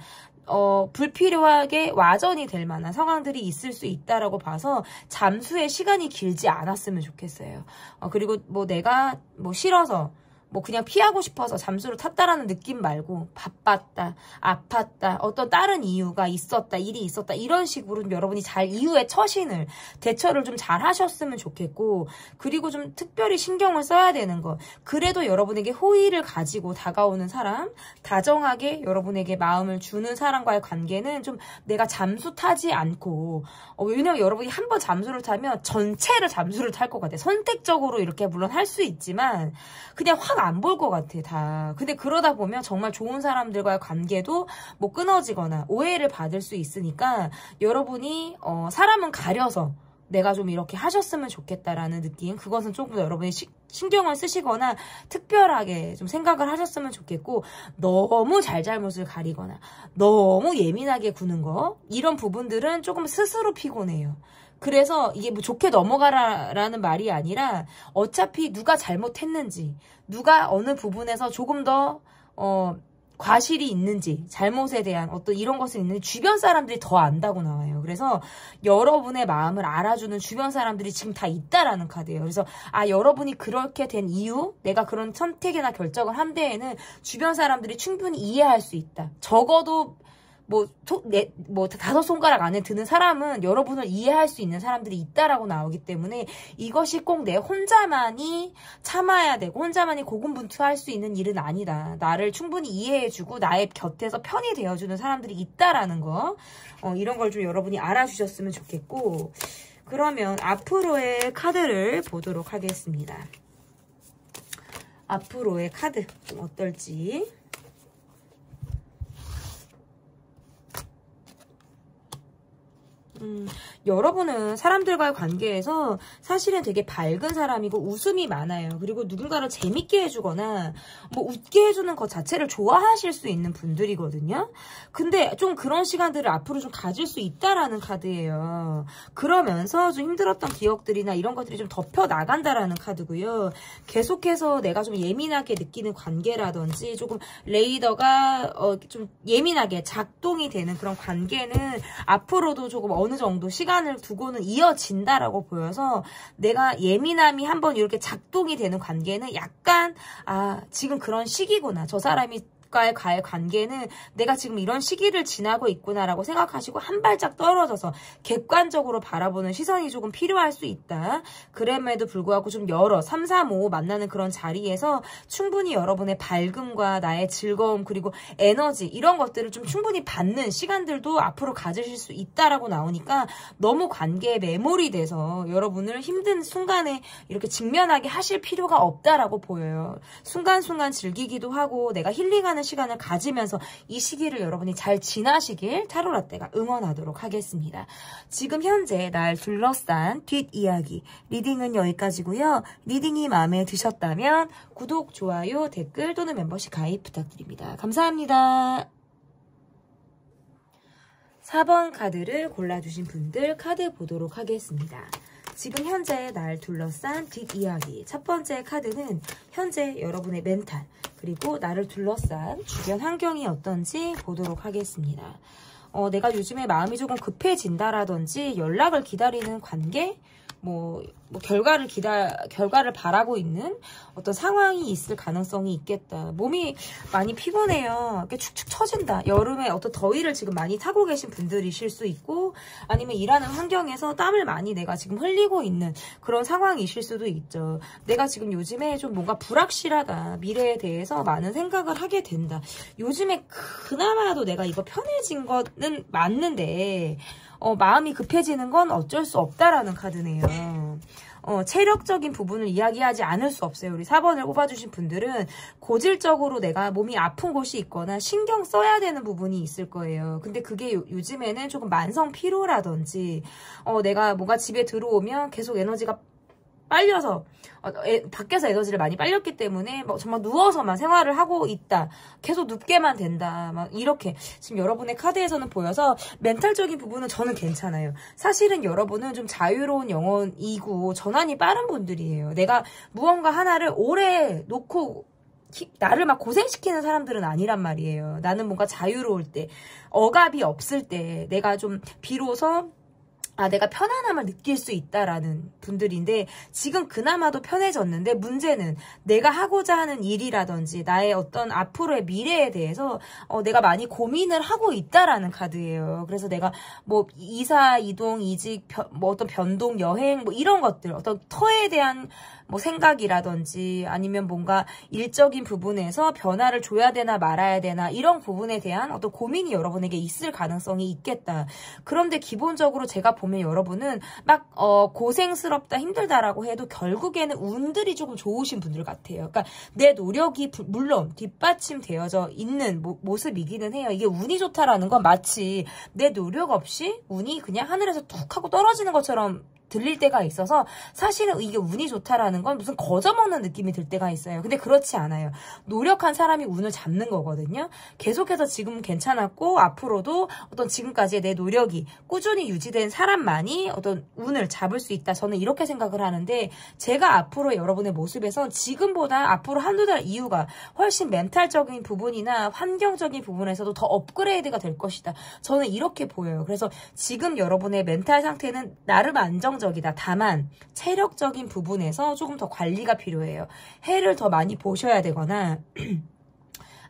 불필요하게 와전이 될 만한 상황들이 있을 수 있다라고 봐서 잠수의 시간이 길지 않았으면 좋겠어요. 그리고 뭐 내가 뭐 싫어서 뭐 그냥 피하고 싶어서 잠수를 탔다라는 느낌 말고 바빴다, 아팠다, 어떤 다른 이유가 있었다, 일이 있었다, 이런 식으로 여러분이 잘 이유의 처신을, 대처를 좀 잘 하셨으면 좋겠고, 그리고 좀 특별히 신경을 써야 되는 것. 그래도 여러분에게 호의를 가지고 다가오는 사람, 다정하게 여러분에게 마음을 주는 사람과의 관계는 좀 내가 잠수 타지 않고, 왜냐면 여러분이 한번 잠수를 타면 전체를 잠수를 탈 것 같아요. 선택적으로 이렇게 물론 할 수 있지만 그냥 확 안 볼 것 같아, 다. 근데 그러다 보면 정말 좋은 사람들과의 관계도 뭐 끊어지거나 오해를 받을 수 있으니까 여러분이 사람은 가려서 내가 좀 이렇게 하셨으면 좋겠다라는 느낌, 그것은 조금 더 여러분이 신경을 쓰시거나 특별하게 좀 생각을 하셨으면 좋겠고, 너무 잘잘못을 가리거나 너무 예민하게 구는 거, 이런 부분들은 조금 스스로 피곤해요. 그래서 이게 뭐 좋게 넘어가라라는 말이 아니라 어차피 누가 잘못했는지, 누가 어느 부분에서 조금 더 과실이 있는지, 잘못에 대한 어떤 이런 것이 있는지 주변 사람들이 더 안다고 나와요. 그래서 여러분의 마음을 알아주는 주변 사람들이 지금 다 있다라는 카드예요. 그래서 여러분이 그렇게 된 이유, 내가 그런 선택이나 결정을 한 데에는 주변 사람들이 충분히 이해할 수 있다. 적어도 뭐 5손가락 안에 드는 사람은 여러분을 이해할 수 있는 사람들이 있다라고 나오기 때문에 이것이 꼭 내 혼자만이 참아야 되고 혼자만이 고군분투할 수 있는 일은 아니다. 나를 충분히 이해해주고 나의 곁에서 편이 되어주는 사람들이 있다라는 거, 이런 걸 좀 여러분이 알아주셨으면 좋겠고, 그러면 앞으로의 카드를 보도록 하겠습니다. 앞으로의 카드 좀 어떨지. 여러분은 사람들과의 관계에서 사실은 되게 밝은 사람이고 웃음이 많아요. 그리고 누군가를 재밌게 해주거나 뭐 웃게 해주는 것 자체를 좋아하실 수 있는 분들이거든요. 근데 좀 그런 시간들을 앞으로 좀 가질 수 있다라는 카드예요. 그러면서 좀 힘들었던 기억들이나 이런 것들이 좀 덮여 나간다라는 카드고요. 계속해서 내가 좀 예민하게 느끼는 관계라든지 조금 레이더가 좀 예민하게 작동이 되는 그런 관계는 앞으로도 조금 어느 정도 시간을 두고는 이어진다라고 보여서, 내가 예민함이 한번 이렇게 작동이 되는 관계는 약간 지금 그런 시기구나, 저 사람이 과의 관계는 내가 지금 이런 시기를 지나고 있구나라고 생각하시고 한 발짝 떨어져서 객관적으로 바라보는 시선이 조금 필요할 수 있다. 그럼에도 불구하고 좀 여러 3, 4, 5 만나는 그런 자리에서 충분히 여러분의 밝음과 나의 즐거움 그리고 에너지, 이런 것들을 좀 충분히 받는 시간들도 앞으로 가지실 수 있다라고 나오니까 너무 관계에 매몰이 돼서 여러분을 힘든 순간에 이렇게 직면하게 하실 필요가 없다라고 보여요. 순간순간 즐기기도 하고 내가 힐링하는 생각하는 시간을 가지면서 이 시기를 여러분이 잘 지나시길 타로라떼가 응원하도록 하겠습니다. 지금 현재 날 둘러싼 뒷이야기 리딩은 여기까지고요. 리딩이 마음에 드셨다면 구독, 좋아요, 댓글 또는 멤버십 가입 부탁드립니다. 감사합니다. 4번 카드를 골라주신 분들 카드 보도록 하겠습니다. 지금 현재 날 둘러싼 뒷이야기. 첫 번째 카드는 현재 여러분의 멘탈 그리고 나를 둘러싼 주변 환경이 어떤지 보도록 하겠습니다. 내가 요즘에 마음이 조금 급해진다라든지 연락을 기다리는 관계 결과를 바라고 있는 어떤 상황이 있을 가능성이 있겠다. 몸이 많이 피곤해요. 이렇게 축축 처진다. 여름에 어떤 더위를 지금 많이 타고 계신 분들이실 수 있고, 아니면 일하는 환경에서 땀을 많이 내가 지금 흘리고 있는 그런 상황이실 수도 있죠. 내가 지금 요즘에 좀 뭔가 불확실하다. 미래에 대해서 많은 생각을 하게 된다. 요즘에 그나마도 내가 이거 편해진 거는 맞는데, 마음이 급해지는 건 어쩔 수 없다라는 카드네요. 체력적인 부분을 이야기하지 않을 수 없어요. 우리 4번을 뽑아주신 분들은 고질적으로 내가 몸이 아픈 곳이 있거나 신경 써야 되는 부분이 있을 거예요. 근데 그게 요즘에는 조금 만성 피로라든지 내가 뭔가 집에 들어오면 계속 에너지가 빨려서 밖에서 에너지를 많이 빨렸기 때문에 정말 누워서만 생활을 하고 있다. 계속 눕게만 된다. 막 이렇게 지금 여러분의 카드에서는 보여서 멘탈적인 부분은 저는 괜찮아요. 사실은 여러분은 좀 자유로운 영혼이고 전환이 빠른 분들이에요. 내가 무언가 하나를 오래 놓고 나를 막 고생시키는 사람들은 아니란 말이에요. 나는 뭔가 자유로울 때, 억압이 없을 때 내가 좀 비로소 내가 편안함을 느낄 수 있다라는 분들인데 지금 그나마도 편해졌는데 문제는 내가 하고자 하는 일이라든지 나의 어떤 앞으로의 미래에 대해서 내가 많이 고민을 하고 있다라는 카드예요. 그래서 내가 이사, 이동, 이직, 어떤 변동, 여행 이런 것들 어떤 터에 대한 생각이라든지 아니면 뭔가 일적인 부분에서 변화를 줘야 되나 말아야 되나 이런 부분에 대한 어떤 고민이 여러분에게 있을 가능성이 있겠다. 그런데 기본적으로 제가 보면 여러분은 막 고생스럽다 힘들다라고 해도 결국에는 운들이 조금 좋으신 분들 같아요. 그러니까 내 노력이 물론 뒷받침되어져 있는 모습이기는 해요. 이게 운이 좋다라는 건 마치 내 노력 없이 운이 그냥 하늘에서 툭 하고 떨어지는 것처럼 들릴 때가 있어서 사실은 이게 운이 좋다라는 건 무슨 거저먹는 느낌이 들 때가 있어요. 근데 그렇지 않아요. 노력한 사람이 운을 잡는 거거든요. 계속해서 지금 괜찮았고 앞으로도 어떤 지금까지의 내 노력이 꾸준히 유지된 사람만이 어떤 운을 잡을 수 있다. 저는 이렇게 생각을 하는데 제가 앞으로 여러분의 모습에선 지금보다 앞으로 한두 달 이후가 훨씬 멘탈적인 부분이나 환경적인 부분에서도 더 업그레이드가 될 것이다. 저는 이렇게 보여요. 그래서 지금 여러분의 멘탈 상태는 나름 안정적이다. 다만 체력적인 부분에서 조금 더 관리가 필요해요. 해를 더 많이 보셔야 되거나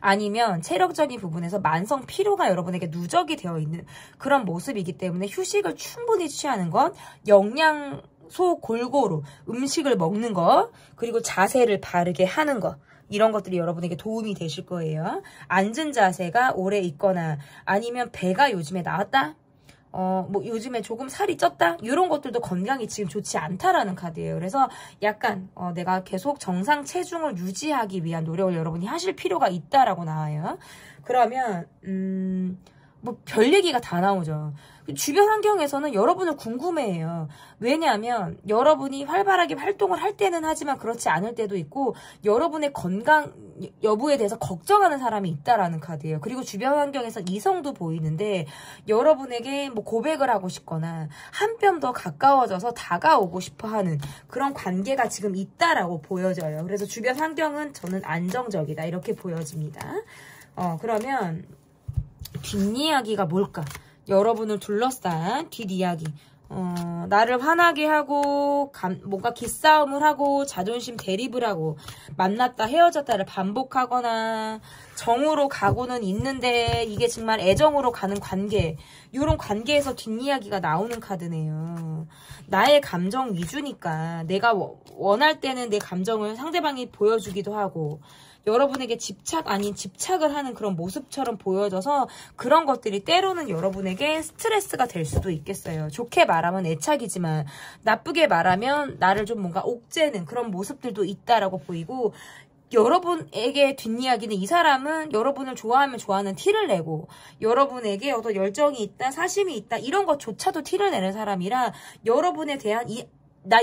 아니면 체력적인 부분에서 만성 피로가 여러분에게 누적이 되어 있는 그런 모습이기 때문에 휴식을 충분히 취하는 건 영양소 골고루 음식을 먹는 거 그리고 자세를 바르게 하는 거 이런 것들이 여러분에게 도움이 되실 거예요. 앉은 자세가 오래 있거나 아니면 배가 요즘에 나왔다? 요즘에 조금 살이 쪘다? 이런 것들도 건강이 지금 좋지 않다라는 카드예요. 그래서 약간, 내가 계속 정상 체중을 유지하기 위한 노력을 여러분이 하실 필요가 있다라고 나와요. 그러면, 별 얘기가 다 나오죠. 주변 환경에서는 여러분을 궁금해해요. 왜냐하면 여러분이 활발하게 활동을 할 때는 하지만 그렇지 않을 때도 있고 여러분의 건강 여부에 대해서 걱정하는 사람이 있다라는 카드예요. 그리고 주변 환경에서 이성도 보이는데 여러분에게 고백을 하고 싶거나 한 뼘 더 가까워져서 다가오고 싶어하는 그런 관계가 지금 있다라고 보여져요. 그래서 주변 환경은 저는 안정적이다 이렇게 보여집니다. 그러면 뒷이야기가 뭘까? 여러분을 둘러싼 뒷이야기. 나를 화나게 하고 뭔가 기싸움을 하고 자존심 대립을 하고 만났다 헤어졌다를 반복하거나 정으로 가고는 있는데 이게 정말 애정으로 가는 관계 이런 관계에서 뒷이야기가 나오는 카드네요. 나의 감정 위주니까 내가 원할 때는 내 감정을 상대방이 보여주기도 하고 여러분에게 집착 아닌 집착을 하는 그런 모습처럼 보여져서 그런 것들이 때로는 여러분에게 스트레스가 될 수도 있겠어요. 좋게 말하면 애착이지만 나쁘게 말하면 나를 좀 뭔가 옥죄는 그런 모습들도 있다라고 보이고 여러분에게 뒷이야기는 이 사람은 여러분을 좋아하면 좋아하는 티를 내고 여러분에게 어떤 열정이 있다, 사심이 있다 이런 것조차도 티를 내는 사람이라 여러분에 대한 이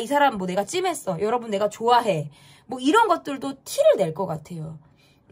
사람 뭐 내가 찜했어. 여러분 내가 좋아해. 뭐 이런 것들도 티를 낼 것 같아요.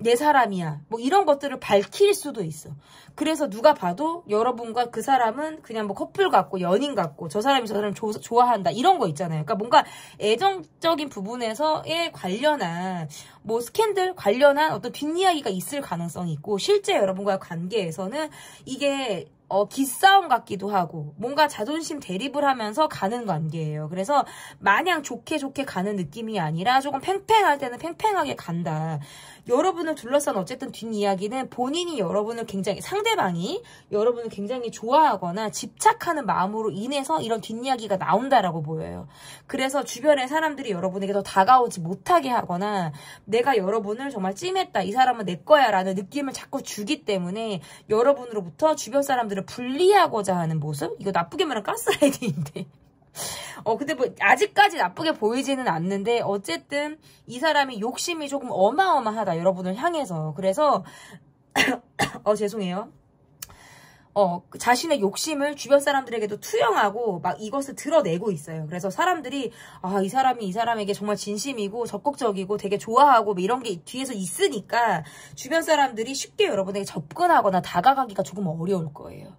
내 사람이야. 뭐 이런 것들을 밝힐 수도 있어. 그래서 누가 봐도 여러분과 그 사람은 그냥 뭐 커플 같고 연인 같고 저 사람이 저 사람 좋아한다. 이런 거 있잖아요. 그러니까 뭔가 애정적인 부분에서에 관련한 뭐 스캔들 관련한 어떤 뒷이야기가 있을 가능성이 있고 실제 여러분과의 관계에서는 이게 기싸움 같기도 하고 뭔가 자존심 대립을 하면서 가는 관계예요. 그래서 마냥 좋게 가는 느낌이 아니라 조금 팽팽할 때는 팽팽하게 간다. 여러분을 둘러싼 어쨌든 뒷이야기는 본인이 여러분을 굉장히 상대방이 여러분을 굉장히 좋아하거나 집착하는 마음으로 인해서 이런 뒷이야기가 나온다라고 보여요. 그래서 주변의 사람들이 여러분에게 더 다가오지 못하게 하거나 내가 여러분을 정말 찜했다. 이 사람은 내 거야 라는 느낌을 자꾸 주기 때문에 여러분으로부터 주변 사람들을 분리하고자 하는 모습? 이거 나쁘게 말하면 가스라이팅인데. 근데 뭐 아직까지 나쁘게 보이지는 않는데 어쨌든 이 사람이 욕심이 조금 어마어마하다. 여러분을 향해서. 그래서 죄송해요. 자신의 욕심을 주변 사람들에게도 투영하고 막 이것을 드러내고 있어요. 그래서 사람들이 이 사람이 이 사람에게 정말 진심이고 적극적이고 되게 좋아하고 뭐 이런 게 뒤에서 있으니까 주변 사람들이 쉽게 여러분에게 접근하거나 다가가기가 조금 어려울 거예요.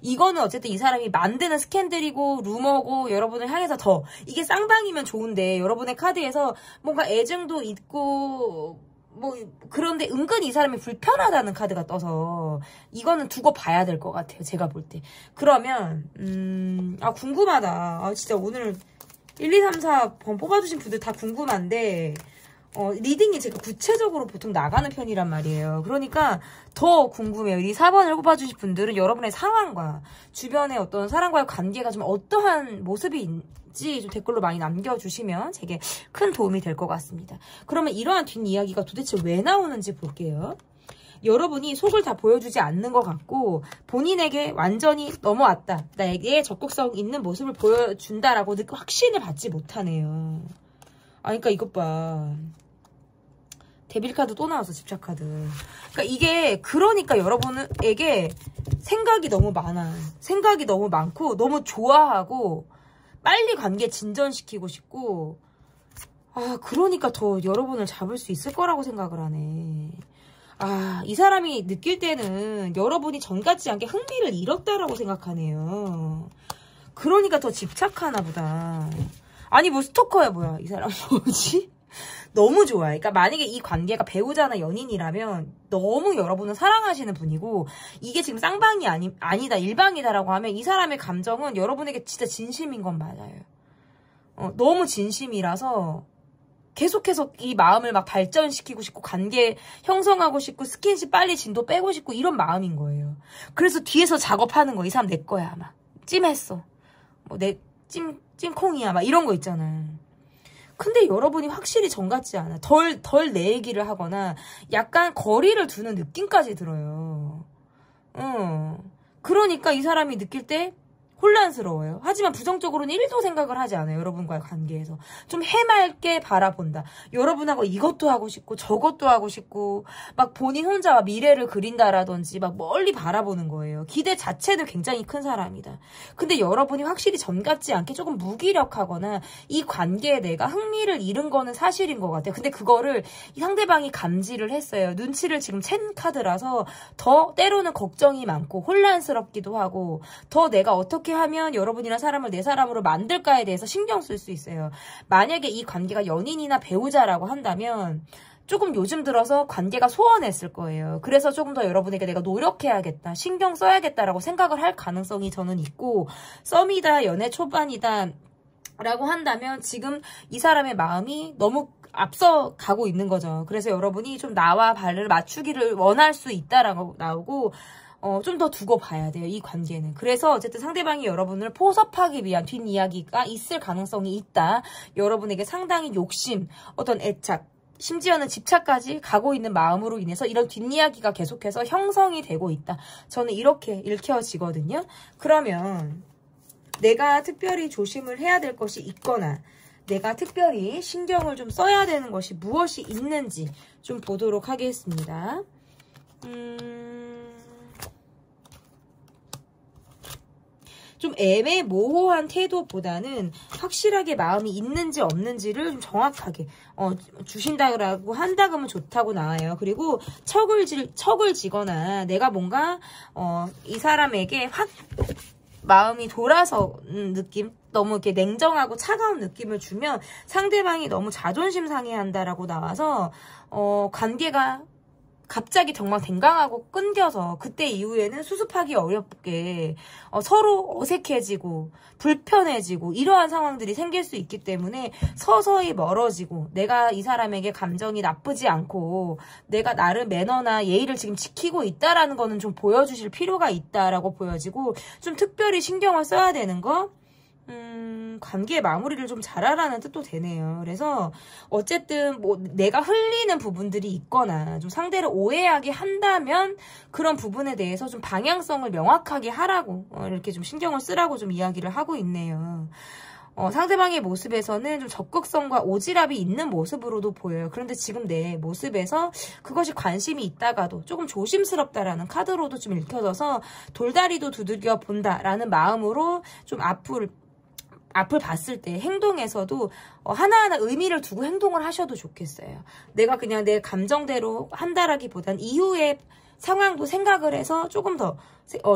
이거는 어쨌든 이 사람이 만드는 스캔들이고 루머고 여러분을 향해서 더 이게 쌍방이면 좋은데 여러분의 카드에서 뭔가 애증도 있고 뭐 그런데 은근히 이 사람이 불편하다는 카드가 떠서 이거는 두고 봐야 될 것 같아요. 제가 볼 때. 그러면 궁금하다. 진짜 오늘 1, 2, 3, 4번 뽑아주신 분들 다 궁금한데 리딩이 제가 구체적으로 보통 나가는 편이란 말이에요. 그러니까 더 궁금해요. 이 4번을 뽑아주실 분들은 여러분의 상황과 주변의 어떤 사람과의 관계가 좀 어떠한 모습이 있는지 좀 댓글로 많이 남겨주시면 제게 큰 도움이 될 것 같습니다. 그러면 이러한 뒷이야기가 도대체 왜 나오는지 볼게요. 여러분이 속을 다 보여주지 않는 것 같고 본인에게 완전히 넘어왔다. 나에게 적극성 있는 모습을 보여준다라고 확신을 받지 못하네요. 그러니까 이것 봐. 데빌 카드 또 나왔어. 집착 카드. 그러니까 이게 그러니까 여러분에게 생각이 너무 많아. 생각이 너무 많고 너무 좋아하고 빨리 관계 진전시키고 싶고 그러니까 더 여러분을 잡을 수 있을 거라고 생각을 하네. 이 사람이 느낄 때는 여러분이 전 같지 않게 흥미를 잃었다라고 생각하네요. 그러니까 더 집착하나 보다. 아니 뭐 스토커야 뭐야 이 사람 뭐지? 너무 좋아해. 그러니까 만약에 이 관계가 배우자나 연인이라면 너무 여러분을 사랑하시는 분이고 이게 지금 쌍방이 아니다 일방이다라고 하면 이 사람의 감정은 여러분에게 진짜 진심인 건 맞아요. 너무 진심이라서 계속해서 이 마음을 막 발전시키고 싶고 관계 형성하고 싶고 스킨십 빨리 진도 빼고 싶고 이런 마음인 거예요. 그래서 뒤에서 작업하는 거 이 사람 내 거야 막 찜했어. 뭐 내 찜콩이야 막 이런 거 있잖아요. 근데 여러분이 확실히 정 같지 않아. 덜 내 얘기를 하거나 약간 거리를 두는 느낌까지 들어요. 그러니까 이 사람이 느낄 때 혼란스러워요. 하지만 부정적으로는 1도 생각을 하지 않아요. 여러분과의 관계에서. 좀 해맑게 바라본다. 여러분하고 이것도 하고 싶고 저것도 하고 싶고 막 본인 혼자 미래를 그린다라든지 막 멀리 바라보는 거예요. 기대 자체는 굉장히 큰 사람이다. 근데 여러분이 확실히 전 같지 않게 조금 무기력하거나 이 관계에 내가 흥미를 잃은 거는 사실인 것 같아요. 근데 그거를 이 상대방이 감지를 했어요. 눈치를 지금 챈 카드라서 더 때로는 걱정이 많고 혼란스럽기도 하고 더 내가 어떻게 하면 여러분이나 사람을 내 사람으로 만들까에 대해서 신경 쓸 수 있어요. 만약에 이 관계가 연인이나 배우자라고 한다면 조금 요즘 들어서 관계가 소원했을 거예요. 그래서 조금 더 여러분에게 내가 노력해야겠다, 신경 써야겠다라고 생각을 할 가능성이 저는 있고 썸이다, 연애 초반이다 라고 한다면 지금 이 사람의 마음이 너무 앞서 가고 있는 거죠. 그래서 여러분이 좀 나와 발을 맞추기를 원할 수 있다라고 나오고 좀 더 두고 봐야 돼요. 이 관계는. 그래서 어쨌든 상대방이 여러분을 포섭하기 위한 뒷이야기가 있을 가능성이 있다. 여러분에게 상당히 욕심, 어떤 애착, 심지어는 집착까지 가고 있는 마음으로 인해서 이런 뒷이야기가 계속해서 형성이 되고 있다. 저는 이렇게 읽혀지거든요. 그러면 내가 특별히 조심을 해야 될 것이 있거나 내가 특별히 신경을 좀 써야 되는 것이 무엇이 있는지 좀 보도록 하겠습니다. 좀 애매모호한 태도보다는 확실하게 마음이 있는지 없는지를 좀 정확하게 주신다고 한다 그러면 좋다고 나와요. 그리고 척을 지거나 내가 뭔가 이 사람에게 확 마음이 돌아서는 느낌, 너무 이렇게 냉정하고 차가운 느낌을 주면 상대방이 너무 자존심 상해한다라고 나와서 관계가 갑자기 정말 댕강하고 끊겨서 그때 이후에는 수습하기 어렵게 서로 어색해지고 불편해지고 이러한 상황들이 생길 수 있기 때문에 서서히 멀어지고 내가 이 사람에게 감정이 나쁘지 않고 내가 나름 매너나 예의를 지금 지키고 있다라는 거는 좀 보여주실 필요가 있다라고 보여지고 좀 특별히 신경을 써야 되는 거 관계의 마무리를 좀 잘하라는 뜻도 되네요. 그래서 어쨌든 뭐 내가 흘리는 부분들이 있거나 좀 상대를 오해하게 한다면 그런 부분에 대해서 좀 방향성을 명확하게 하라고 이렇게 좀 신경을 쓰라고 좀 이야기를 하고 있네요. 상대방의 모습에서는 좀 적극성과 오지랖이 있는 모습으로도 보여요. 그런데 지금 내 모습에서 그것이 관심이 있다가도 조금 조심스럽다라는 카드로도 좀 읽혀져서 돌다리도 두들겨 본다라는 마음으로 좀 앞을 봤을 때 행동에서도 하나하나 의미를 두고 행동을 하셔도 좋겠어요. 내가 그냥 내 감정대로 한다라기보단 이후에 상황도 생각을 해서 조금 더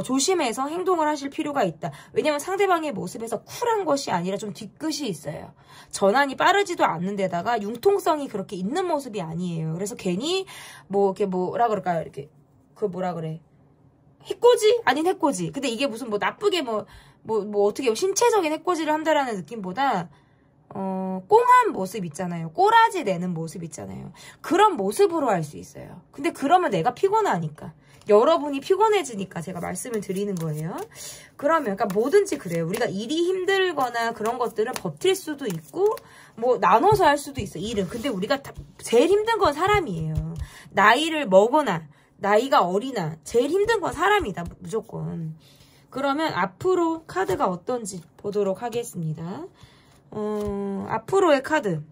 조심해서 행동을 하실 필요가 있다. 왜냐면 상대방의 모습에서 쿨한 것이 아니라 좀 뒤끝이 있어요. 전환이 빠르지도 않는 데다가 융통성이 그렇게 있는 모습이 아니에요. 그래서 괜히 뭐 이렇게 뭐라 그럴까요? 이렇게 그 뭐라 그래? 해코지? 아닌 해코지. 근데 이게 무슨 뭐 나쁘게 뭐 어떻게 신체적인 해코지를 한다라는 느낌보다 꽁한 모습 있잖아요. 꼬라지 내는 모습 있잖아요. 그런 모습으로 할 수 있어요. 근데 그러면 내가 피곤하니까. 여러분이 피곤해지니까 제가 말씀을 드리는 거예요. 그러면 그러니까 뭐든지 그래요. 우리가 일이 힘들거나 그런 것들은 버틸 수도 있고 뭐 나눠서 할 수도 있어. 일은. 근데 우리가 제일 힘든 건 사람이에요. 나이를 먹거나 나이가 어리나 제일 힘든 건 사람이다. 무조건. 그러면 앞으로 카드가 어떤지 보도록 하겠습니다. 앞으로의 카드.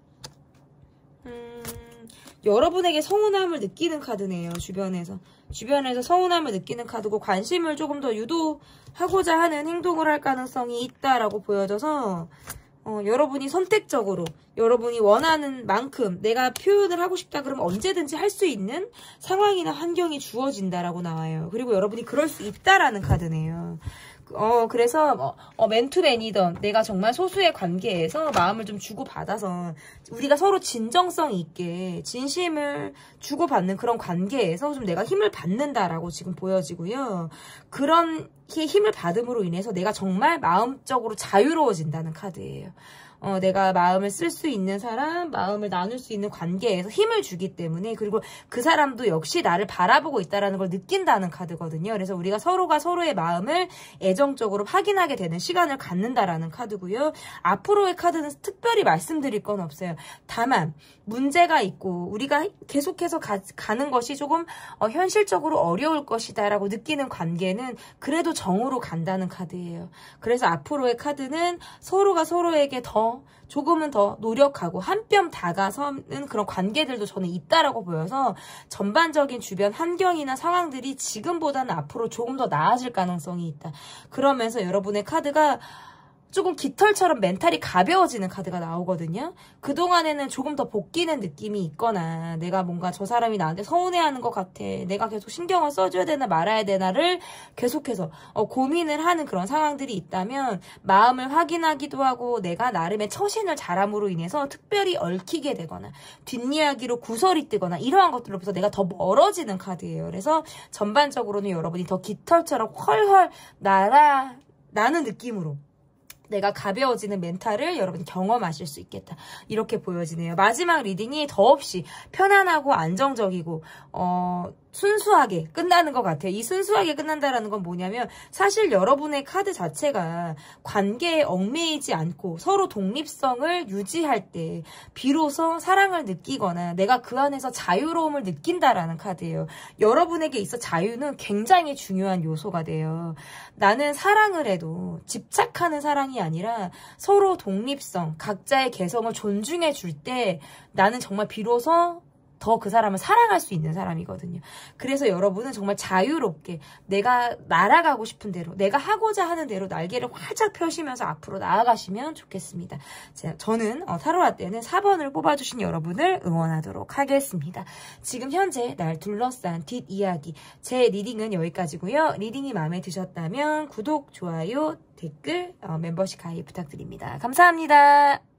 여러분에게 서운함을 느끼는 카드네요. 주변에서 서운함을 느끼는 카드고 관심을 조금 더 유도하고자 하는 행동을 할 가능성이 있다라고 보여져서 여러분이 선택적으로 여러분이 원하는 만큼 내가 표현을 하고 싶다 그러면 언제든지 할 수 있는 상황이나 환경이 주어진다라고 나와요. 그리고 여러분이 그럴 수 있다라는 카드네요. 그래서 맨투맨이던 내가 정말 소수의 관계에서 마음을 좀 주고받아서 우리가 서로 진정성 있게 진심을 주고받는 그런 관계에서 좀 내가 힘을 받는다라고 지금 보여지고요. 그런 힘을 받음으로 인해서 내가 정말 마음적으로 자유로워진다는 카드예요. 내가 마음을 쓸 수 있는 사람, 마음을 나눌 수 있는 관계에서 힘을 주기 때문에 그리고 그 사람도 역시 나를 바라보고 있다는 걸 느낀다는 카드거든요. 그래서 우리가 서로가 서로의 마음을 애정적으로 확인하게 되는 시간을 갖는다라는 카드고요. 앞으로의 카드는 특별히 말씀드릴 건 없어요. 다만 문제가 있고 우리가 계속해서 가는 것이 조금 현실적으로 어려울 것이다 라고 느끼는 관계는 그래도 정으로 간다는 카드예요. 그래서 앞으로의 카드는 서로가 서로에게 조금은 더 노력하고 한 뼘 다가서는 그런 관계들도 저는 있다라고 보여서 전반적인 주변 환경이나 상황들이 지금보다는 앞으로 조금 더 나아질 가능성이 있다. 그러면서 여러분의 카드가 조금 깃털처럼 멘탈이 가벼워지는 카드가 나오거든요. 그동안에는 조금 더 볶이는 느낌이 있거나 내가 뭔가 저 사람이 나한테 서운해하는 것 같아. 내가 계속 신경을 써줘야 되나 말아야 되나를 계속해서 고민을 하는 그런 상황들이 있다면 마음을 확인하기도 하고 내가 나름의 처신을 잘함으로 인해서 특별히 얽히게 되거나 뒷이야기로 구설이 뜨거나 이러한 것들로부터 내가 더 멀어지는 카드예요. 그래서 전반적으로는 여러분이 더 깃털처럼 헐헐 나는 느낌으로 내가 가벼워지는 멘탈을 여러분이 경험하실 수 있겠다. 이렇게 보여지네요. 마지막 리딩이 더없이 편안하고 안정적이고 순수하게 끝나는 것 같아요. 이 순수하게 끝난다라는 건 뭐냐면 사실 여러분의 카드 자체가 관계에 얽매이지 않고 서로 독립성을 유지할 때 비로소 사랑을 느끼거나 내가 그 안에서 자유로움을 느낀다라는 카드예요. 여러분에게 있어 자유는 굉장히 중요한 요소가 돼요. 나는 사랑을 해도 집착하는 사랑이 아니라 서로 독립성, 각자의 개성을 존중해 줄 때 나는 정말 비로소 더 그 사람을 사랑할 수 있는 사람이거든요. 그래서 여러분은 정말 자유롭게 내가 날아가고 싶은 대로 내가 하고자 하는 대로 날개를 활짝 펴시면서 앞으로 나아가시면 좋겠습니다. 저는 타로라떼는 4번을 뽑아주신 여러분을 응원하도록 하겠습니다. 지금 현재 날 둘러싼 뒷이야기 제 리딩은 여기까지고요. 리딩이 마음에 드셨다면 구독, 좋아요, 댓글, 멤버십 가입 부탁드립니다. 감사합니다.